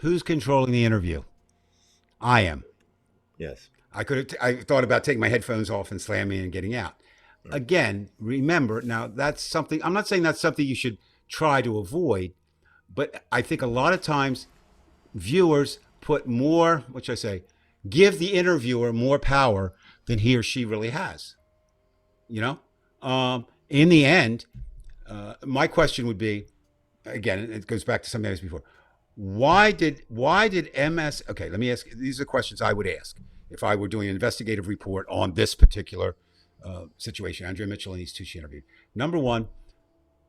Who's controlling the interview? I am. Yes. I thought about taking my headphones off and slamming and getting out. Right. Again, remember, now that's something, I'm not saying that's something you should try to avoid, but I think a lot of times viewers put more, what should I say, give the interviewer more power than he or she really has. You know, in the end, my question would be, again, it goes back to something I asked before. Why did MS? Okay, let me ask. These are the questions I would ask if I were doing an investigative report on this particular situation. Andrea Mitchell and these two she interviewed. Number one,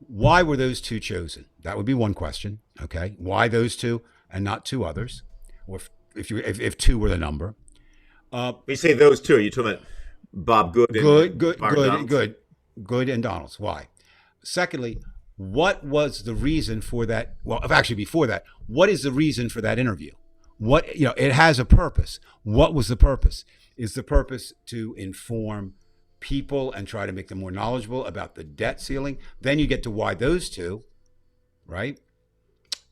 why were those two chosen? That would be one question. Okay, why those two and not two others, or if two were the number? When you say those two, you're talking about Bob Good and Good and Donalds. Why? Secondly, what was the reason for that? Well, actually, before that, what is the reason for that interview? What, it has a purpose. What was the purpose? Is the purpose to inform people and try to make them more knowledgeable about the debt ceiling? Then you get to why those two, right?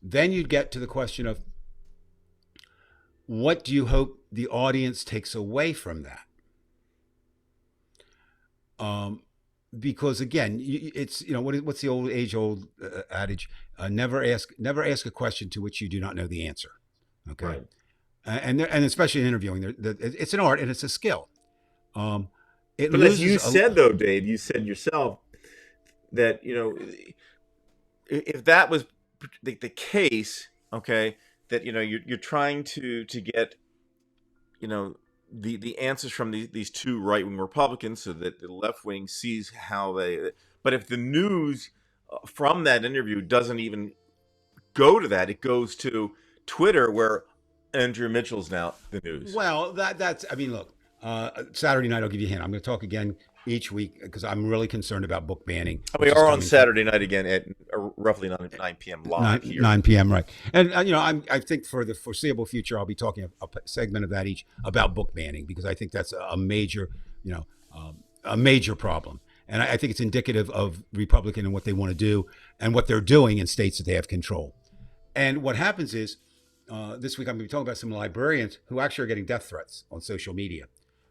Then you get to the question of what do you hope the audience takes away from that? Because again, it's what's the age-old adage? Never ask a question to which you do not know the answer. Okay, right. And especially in interviewing, it's an art and it's a skill. But as you said, though, Dave, you said yourself that if that was the case, okay, that you're trying to get the answers from these two right-wing Republicans so that the left wing sees how they. But if the news from that interview doesn't even go to that, it goes to Twitter, where Andrea Mitchell's now the news. Well, that's. I mean, look. Saturday night, I'll give you a hint. I'm going to talk again each week because I'm really concerned about book banning. We are on Saturday night again at roughly 9 p.m. live here. 9 p.m. right. And I think for the foreseeable future, I'll be talking a segment of that each about book banning because I think that's a major, a major problem. And I think it's indicative of Republican and what they want to do and what they're doing in states that they have control. And what happens is this week I'm going to be talking about some librarians who actually are getting death threats on social media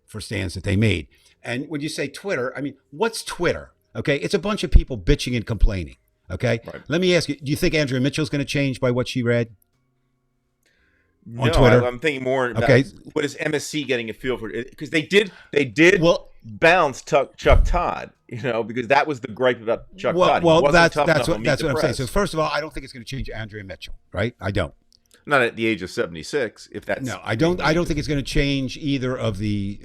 for stands that they made. And when you say Twitter, I mean, what's Twitter? Okay, it's a bunch of people bitching and complaining. Okay, right. Let me ask you, do you think Andrea Mitchell's going to change by what she read on Twitter? I'm thinking more about what is MSC getting a feel for it? Because they did bounce Chuck Todd, because that was the gripe about Chuck Todd. Well, that's what I'm saying. So first of all, I don't think it's going to change Andrea Mitchell, right? I don't. Not at the age of 76, if that's... No, I don't think it's going to change either of the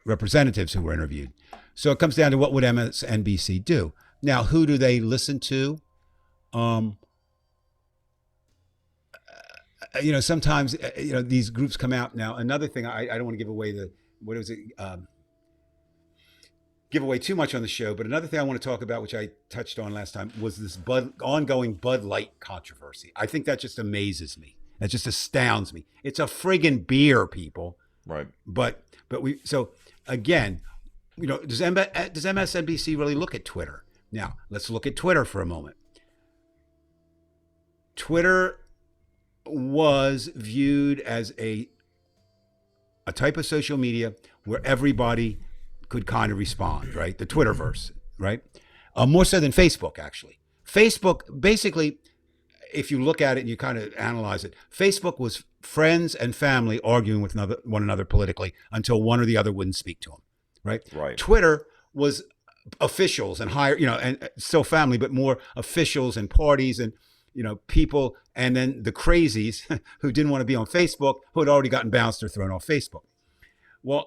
representatives who were interviewed. So it comes down to what would MSNBC do? Now, who do they listen to? Sometimes, these groups come out. Now, another thing, I don't want to give away give away too much on the show, but another thing I want to talk about, which I touched on last time, was this ongoing Bud Light controversy. I think that just amazes me. That just astounds me. It's a friggin' beer, people. Right. But again, does MSNBC really look at Twitter? Now, let's look at Twitter for a moment. Twitter was viewed as a type of social media where everybody could kind of respond, right? The Twitterverse, right? More so than Facebook, actually. Facebook, basically, if you look at it and you kind of analyze it, Facebook was friends and family arguing with one another politically until one or the other wouldn't speak to them, right? Right. Twitter was officials and higher, and still family, but more officials and parties and, people, and then the crazies who didn't want to be on Facebook, who had already gotten bounced or thrown off Facebook. Well,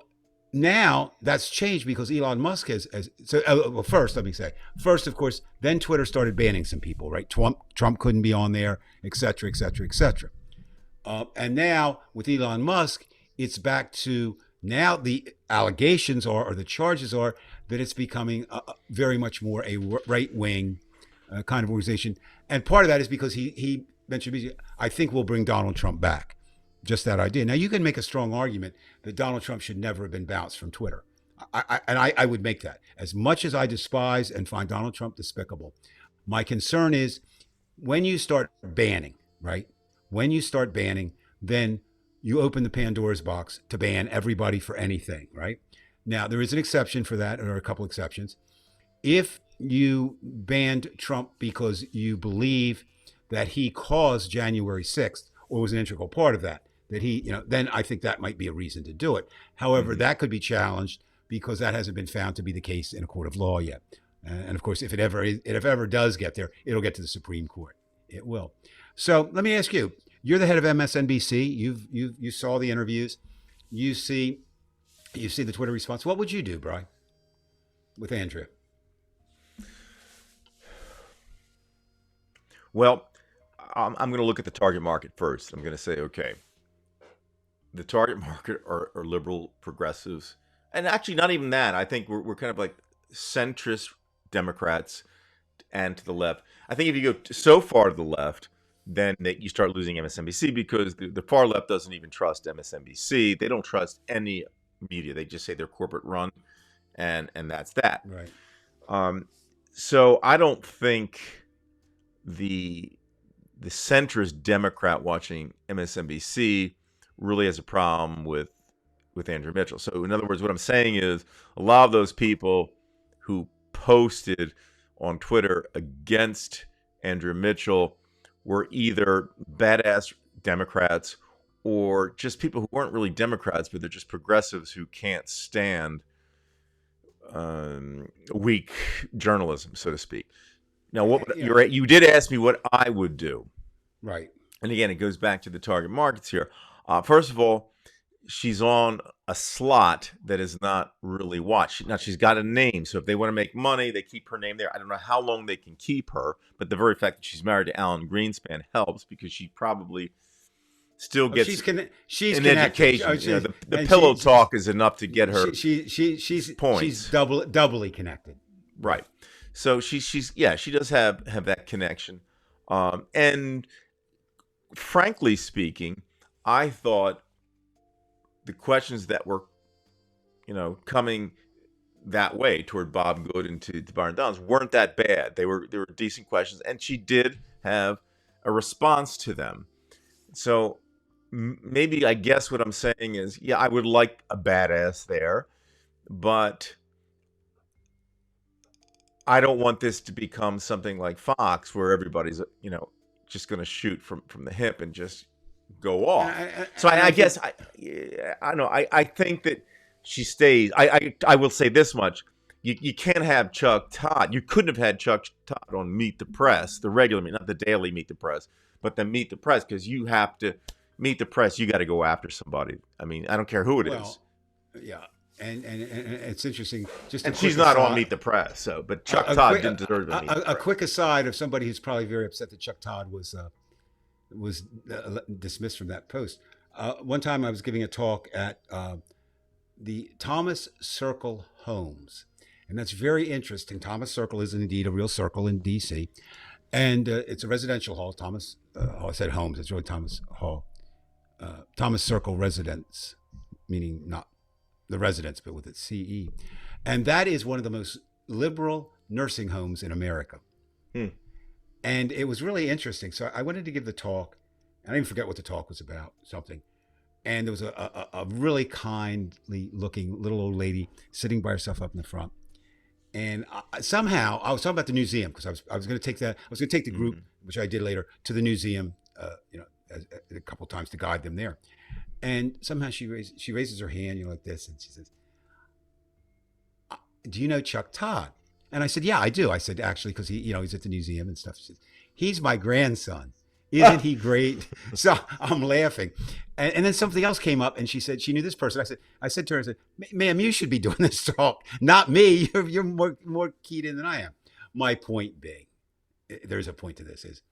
now that's changed because Elon Musk has first, let me say, of course, then Twitter started banning some people, right? Trump couldn't be on there, et cetera, et cetera, et cetera. And now with Elon Musk, it's back to now the allegations or the charges are that it's becoming very much more a right-wing kind of organization. And part of that is because he mentioned, I think we'll bring Donald Trump back. Just that idea. Now, you can make a strong argument that Donald Trump should never have been bounced from Twitter. I would make that. As much as I despise and find Donald Trump despicable, my concern is when you start banning, right? When you start banning, then you open the Pandora's box to ban everybody for anything, right? Now, there is an exception for that, or a couple exceptions. If you banned Trump because you believe that he caused January 6th or was an integral part of that, then I think that might be a reason to do it. However, that could be challenged because that hasn't been found to be the case in a court of law yet. And of course, if it ever does get there, it'll get to the Supreme Court. It will. So let me ask you: you're the head of MSNBC. You saw the interviews. You see the Twitter response. What would you do, Brian, with Andrea? Well, I'm going to look at the target market first. I'm going to say, okay, the target market are liberal progressives, and actually not even that. I think we're kind of like centrist Democrats and to the left. I think if you go so far to the left, then you start losing MSNBC because the far left doesn't even trust MSNBC. They don't trust any media. They just say they're corporate run, and that's that. Right. So I don't think the centrist Democrat watching MSNBC really has a problem with Andrea Mitchell. So in other words, what I'm saying is a lot of those people who posted on Twitter against Andrea Mitchell were either badass Democrats or just people who weren't really Democrats, but they're just progressives who can't stand weak journalism, so to speak. Now, you did ask me what I would do. Right. And again, it goes back to the target markets here. First of all, she's on a slot that is not really watched. Now, she's got a name. So if they want to make money, they keep her name there. I don't know how long they can keep her. But the very fact that she's married to Alan Greenspan helps because she probably still gets she's an connected. education. The pillow talk is enough to get her she's points. She's doubly connected. Right. So she does have that connection. And frankly speaking, I thought the questions that were, coming that way toward Bob Good and to Byron Donalds weren't that bad. They were decent questions, and she did have a response to them. So maybe I guess what I'm saying is, yeah, I would like a badass there, but I don't want this to become something like Fox where everybody's, just going to shoot from the hip and just go off. I guess I don't know. I think that she stays. I will say this much. You can't have Chuck Todd. You couldn't have had Chuck Todd on Meet the Press, the regular Meet, not the daily Meet the Press, but the Meet the Press, because you have to Meet the Press. You got to go after somebody. I mean, I don't care who it is. Yeah. And it's interesting. And she's not on Meet the Press, but Chuck Todd didn't deserve to meet the press. A quick aside of somebody who's probably very upset that Chuck Todd was dismissed from that post. One time I was giving a talk at the Thomas Circle Homes, and that's very interesting. Thomas Circle is indeed a real circle in D.C., and it's a residential hall. I said homes. It's really Thomas Hall. Thomas Circle Residence, meaning not the residence, but with its CE. And that is one of the most liberal nursing homes in America. And it was really interesting. So I wanted to give the talk, and I even forget what the talk was about, something. And there was a really kindly looking little old lady sitting by herself up in the front. And somehow I was talking about the museum because I was going to take the group, which I did later, to the museum, a couple of times to guide them there. And somehow she raises her hand, like this, and she says, "Do you know Chuck Todd?" And I said, "Yeah, I do." I said, "Actually, because he's at the museum and stuff." She says, "He's my grandson. Isn't he great?" So I'm laughing, and then something else came up, and she said she knew this person. I said to her, "Ma'am, you should be doing this talk, not me. You're more keyed in than I am." My point being, there's a point to this: is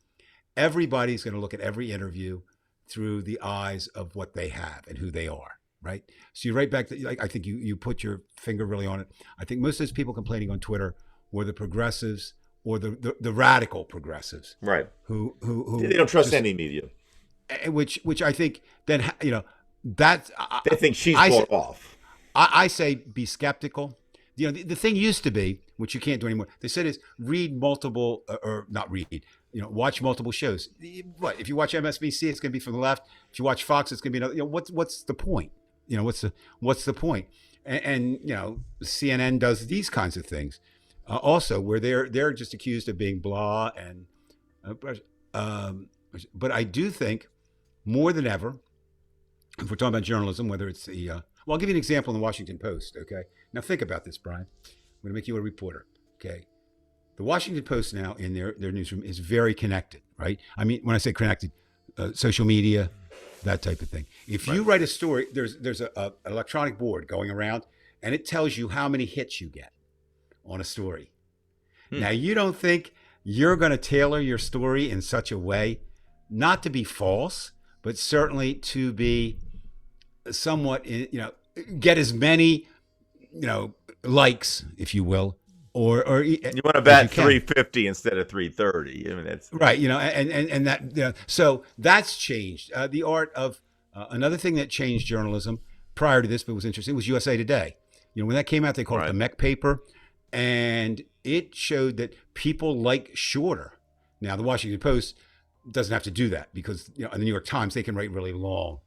everybody's going to look at every interview through the eyes of what they have and who they are, right? So you're right back to, I think you put your finger really on it. I think most of those people complaining on Twitter were the progressives or the radical progressives, right? Who they don't trust any media, which I think then that they think she's bought off. I say be skeptical. The thing used to be, which you can't do anymore. They said is read multiple or not read. watch multiple shows. What if you watch MSNBC? It's going to be from the left. If you watch Fox, it's going to be another. What's the point? What's the point? And CNN does these kinds of things, also where they're just accused of being blah and. But I do think more than ever, if we're talking about journalism, whether it's I'll give you an example in the Washington Post. Okay, now think about this, Brian. I'm going to make you a reporter. Okay. The Washington Post now in their newsroom is very connected, right? I mean, when I say connected, social media, that type of thing. If you write a story, there's an electronic board going around, and it tells you how many hits you get on a story. Now, you don't think you're going to tailor your story in such a way, not to be false, but certainly to be somewhat, get as many, likes, if you will. Or you want to bat 350 instead of 330. I mean, that's right. And that so that's changed. The art of another thing that changed journalism prior to this, but was interesting, was USA Today. When that came out, they called it the Mech paper, and it showed that people like shorter. Now, the Washington Post doesn't have to do that because in the New York Times they can write really long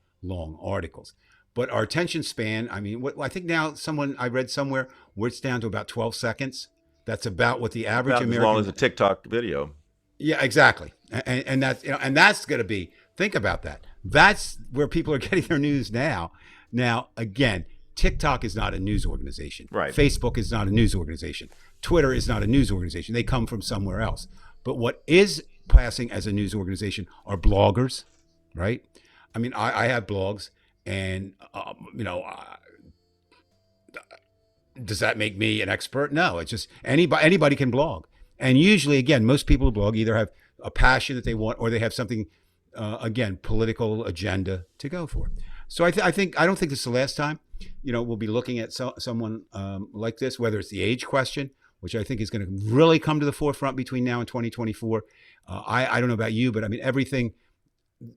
articles. But our attention span, I mean, I think now I read somewhere where it's down to about 12 seconds. That's about what the average about American. As long as a TikTok video. Yeah, exactly. And that's and that's going to be. Think about that. That's where people are getting their news now. Now, again, TikTok is not a news organization. Right. Facebook is not a news organization. Twitter is not a news organization. They come from somewhere else. But what is passing as a news organization are bloggers, right? I mean, I have blogs, and does that make me an expert? No, it's just anybody can blog. And usually, again, most people who blog either have a passion that they want, or they have something, political agenda to go for. So I don't think this is the last time, we'll be looking at someone like this, whether it's the age question, which I think is going to really come to the forefront between now and 2024. I don't know about you, but I mean, everything,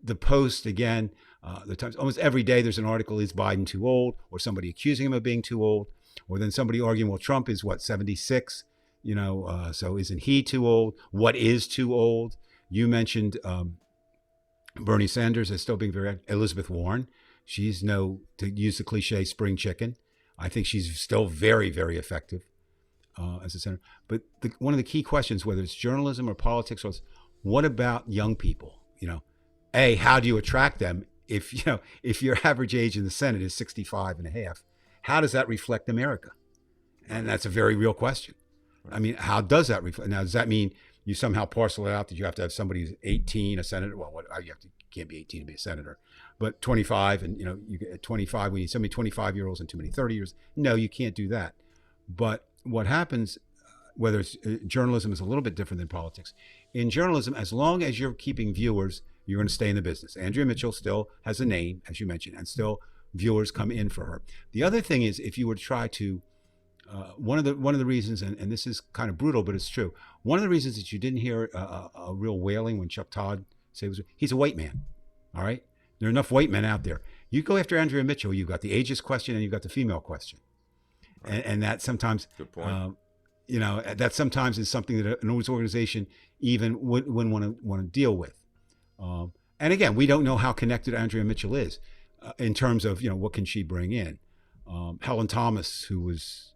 the Post, again, the Times, almost every day there's an article, is Biden too old, or somebody accusing him of being too old. Or then somebody arguing, well, Trump is 76, so isn't he too old? What is too old? You mentioned Bernie Sanders as still being very, Elizabeth Warren. She's to use the cliche, spring chicken. I think she's still very, very effective as a senator. But one of the key questions, whether it's journalism or politics, was what about young people? How do you attract them if your average age in the Senate is 65 and a half? How does that reflect America? And that's a very real question. I mean, how does that reflect? Now, does that mean you somehow parcel it out that you have to have somebody who's 18, a senator? Well, can't be 18 to be a senator, but 25, and you get 25. We need so many 25-year-olds and too many 30 years. No, you can't do that. But what happens, whether it's journalism, is a little bit different than politics. In journalism, as long as you're keeping viewers, you're going to stay in the business. Andrea Mitchell still has a name, as you mentioned, and still viewers come in for her. The other thing is, if you were to try to, one of the reasons, and this is kind of brutal, but it's true. One of the reasons that you didn't hear a real wailing when Chuck Todd said he's a white man. All right, there are enough white men out there. You go after Andrea Mitchell, you've got the ageist question and you've got the female question, right. and that sometimes, good point. That sometimes is something that a news organization even wouldn't want to deal with. And again, we don't know how connected Andrea Mitchell is. In terms of, what can she bring in? Helen Thomas, who was,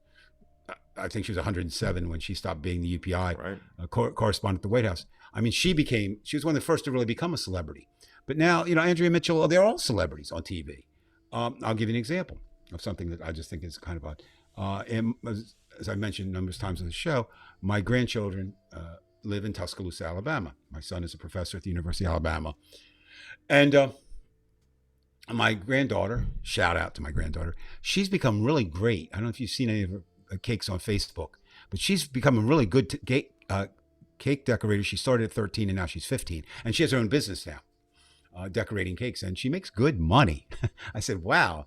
I think she was 107 when she stopped being the UPI correspondent at the White House. I mean, she was one of the first to really become a celebrity. But now, Andrea Mitchell, they're all celebrities on TV. I'll give you an example of something that I just think is kind of odd. And as I mentioned numerous times on the show, my grandchildren live in Tuscaloosa, Alabama. My son is a professor at the University of Alabama. And my granddaughter, shout out to my granddaughter, she's become really great. I don't know if you've seen any of her cakes on Facebook, but she's become a really good cake decorator. She started at 13 and now she's 15. And she has her own business now, decorating cakes, and she makes good money. I said, wow,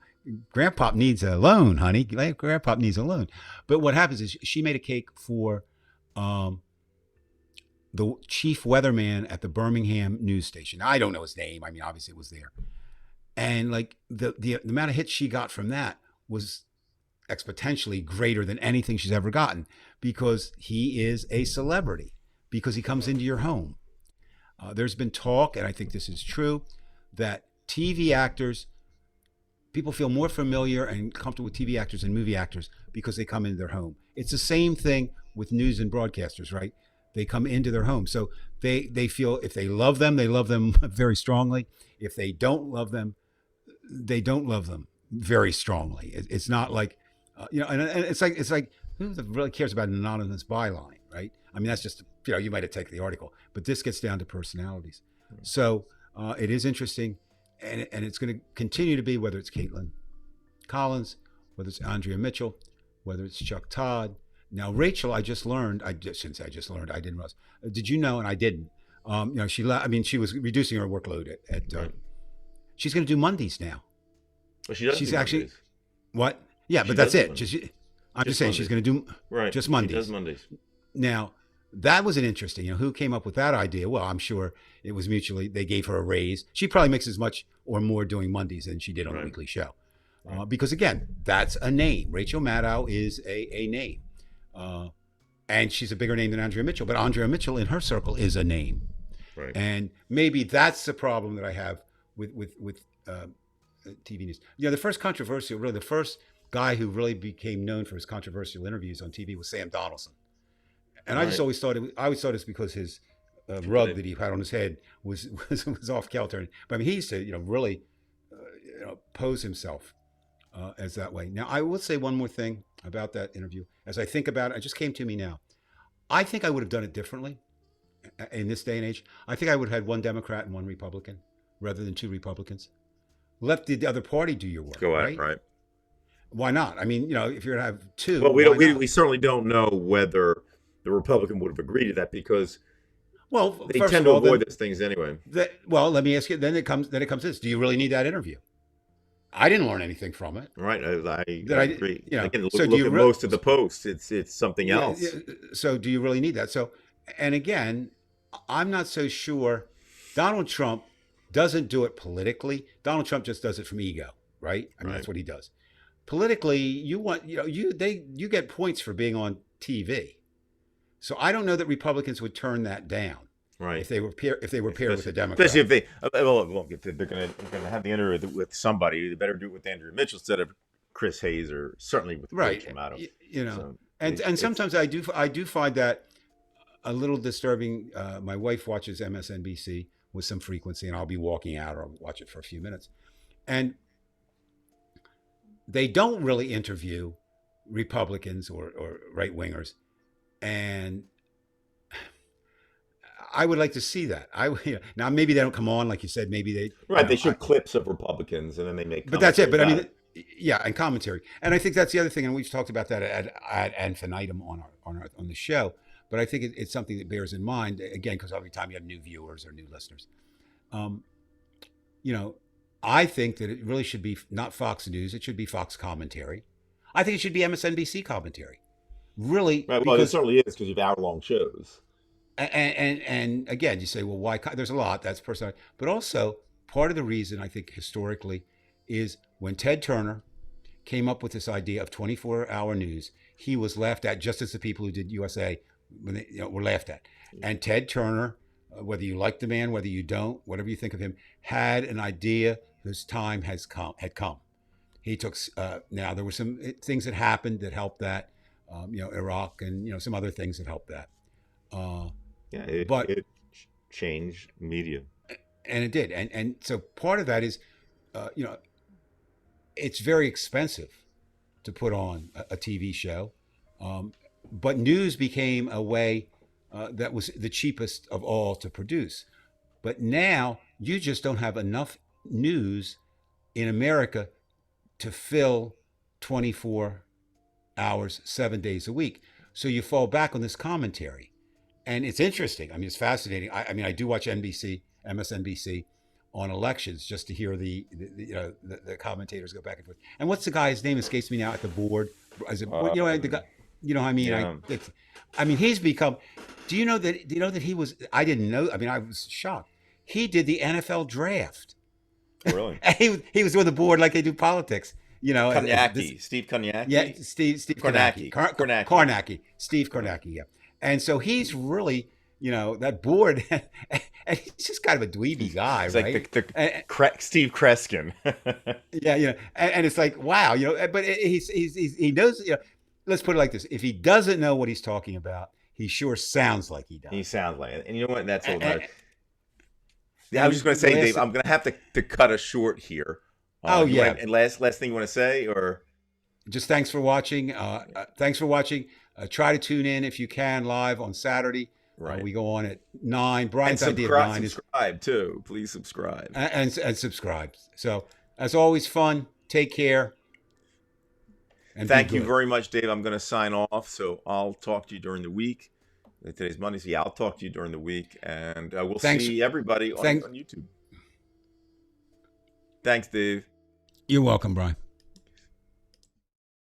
Grandpop needs a loan, honey. Grandpop needs a loan. But what happens is she made a cake for the chief weatherman at the Birmingham news station. I don't know his name. I mean, obviously it was there. And like the amount of hits she got from that was exponentially greater than anything she's ever gotten, because he is a celebrity, because he comes into your home. There's been talk, and I think this is true, that TV actors, people feel more familiar and comfortable with TV actors and movie actors because they come into their home. It's the same thing with news and broadcasters, right? They come into their home. So they feel if they love them very strongly. If they don't love them, they don't love them very strongly. It's not like, and it's like who really cares about an anonymous byline, right? I mean, that's just, you might have taken the article, but this gets down to personalities. So it is interesting, and it's going to continue to be, whether it's Caitlin Collins, whether it's Andrea Mitchell, whether it's Chuck Todd. Now, Rachel, I shouldn't say I just learned, I didn't realize. Did you know, and I didn't, she was reducing her workload at Right. She's going to do Mondays now. Well, she does. She's do actually, Mondays. what? Yeah, She but that's does it. Mondays. I'm just saying Mondays. she's going to do just Mondays. She does Mondays. Now, that was an interesting, who came up with that idea? Well, I'm sure it was mutually, they gave her a raise. She probably makes as much or more doing Mondays than she did on the weekly show. Because again, that's a name. Rachel Maddow is a name. And she's a bigger name than Andrea Mitchell, but Andrea Mitchell in her circle is a name. Right. And maybe that's the problem that I have with TV news. The first the first guy who really became known for his controversial interviews on TV was Sam Donaldson. And I just always thought it's because his rug that he had on his head was off kilter. But I mean, he used to, really, pose himself as that way. Now, I will say one more thing about that interview. As I think about it, it just came to me now. I think I would have done it differently in this day and age. I think I would have had one Democrat and one Republican rather than two Republicans. Let the other party do your work. Go ahead, right? Why not? I mean, if you're going to have two. Well, we certainly don't know whether the Republican would have agreed to that because they tend to avoid those things anyway. Let me ask you. Then it comes this. Do you really need that interview? I didn't learn anything from it. Right. I agree. Again, so look at most of the posts. It's something else. So do you really need that? So, and again, I'm not so sure. Donald Trump doesn't do it politically. Donald Trump just does it from ego, right? I mean, that's what he does. Politically, you get points for being on TV. So I don't know that Republicans would turn that down. Right. If they were paired with a Democrat. Especially if they're going to have the interview with somebody, they better do it with Andrea Mitchell instead of Chris Hayes or certainly with Rachel Maddow. And sometimes I do find that a little disturbing. My wife watches MSNBC with some frequency, and I'll be walking out or I'll watch it for a few minutes, and they don't really interview Republicans or right wingers, and I would like to see that. Now maybe they don't come on like you said. Maybe they they show clips of Republicans and then they make. But that's it. But I mean, and commentary. And I think that's the other thing. And we've talked about that ad infinitum on the show. But I think it's something that bears in mind again because every time you have new viewers or new listeners, I think that it really should be not Fox News. It should be Fox commentary. I think it should be MSNBC commentary. Really, right. Well, it certainly is because you have hour-long shows. And again, you say, well, why? There's a lot. That's personal. But also, part of the reason I think historically is when Ted Turner came up with this idea of 24-hour news, he was laughed at just as the people who did USA were laughed at. And Ted Turner, whether you like the man, whether you don't, whatever you think of him, had an idea whose time had come. He took. Now there were some things that happened that helped that. Iraq and some other things that helped that. It changed media, and it did, and so part of that is, it's very expensive to put on a TV show, but news became a way that was the cheapest of all to produce. But now you just don't have enough news in America to fill 24 hours, 7 days a week. So you fall back on this commentary. And it's interesting. I mean, it's fascinating. I do watch MSNBC on elections just to hear the commentators go back and forth. And what's the guy? His name escapes me now at the board. Is it, the guy? I mean, Yeah. He's become. Do you know that he was? I didn't know. I mean, I was shocked. He did the NFL draft. Really? he was on the board like they do politics. Kornacki, Steve Kornacki. Yeah, Steve Kornacki. Kornacki. Steve Kornacki. Yeah. And so he's really that board, and he's just kind of a dweeby guy, He's right? like Steve Kreskin. Yeah, and it's like, wow, but he knows, let's put it like this. If he doesn't know what he's talking about, he sure sounds like he does. He sounds like it. And you know what? That's all. And, I was just going to say, Dave, I'm going to have to cut us short here. Yeah. And last thing you want to say, or just thanks for watching. Thanks for watching. Try to tune in if you can live on Saturday. Right. We go on at 9. Brian's and idea of 9 is subscribe too. Please subscribe and subscribe. So as always, fun. Take care. And thank you very much, Dave. I'm going to sign off. So I'll talk to you during the week. Today's Monday, so I'll talk to you during the week, and we'll see everybody on YouTube. Thanks, Dave. You're welcome, Brian.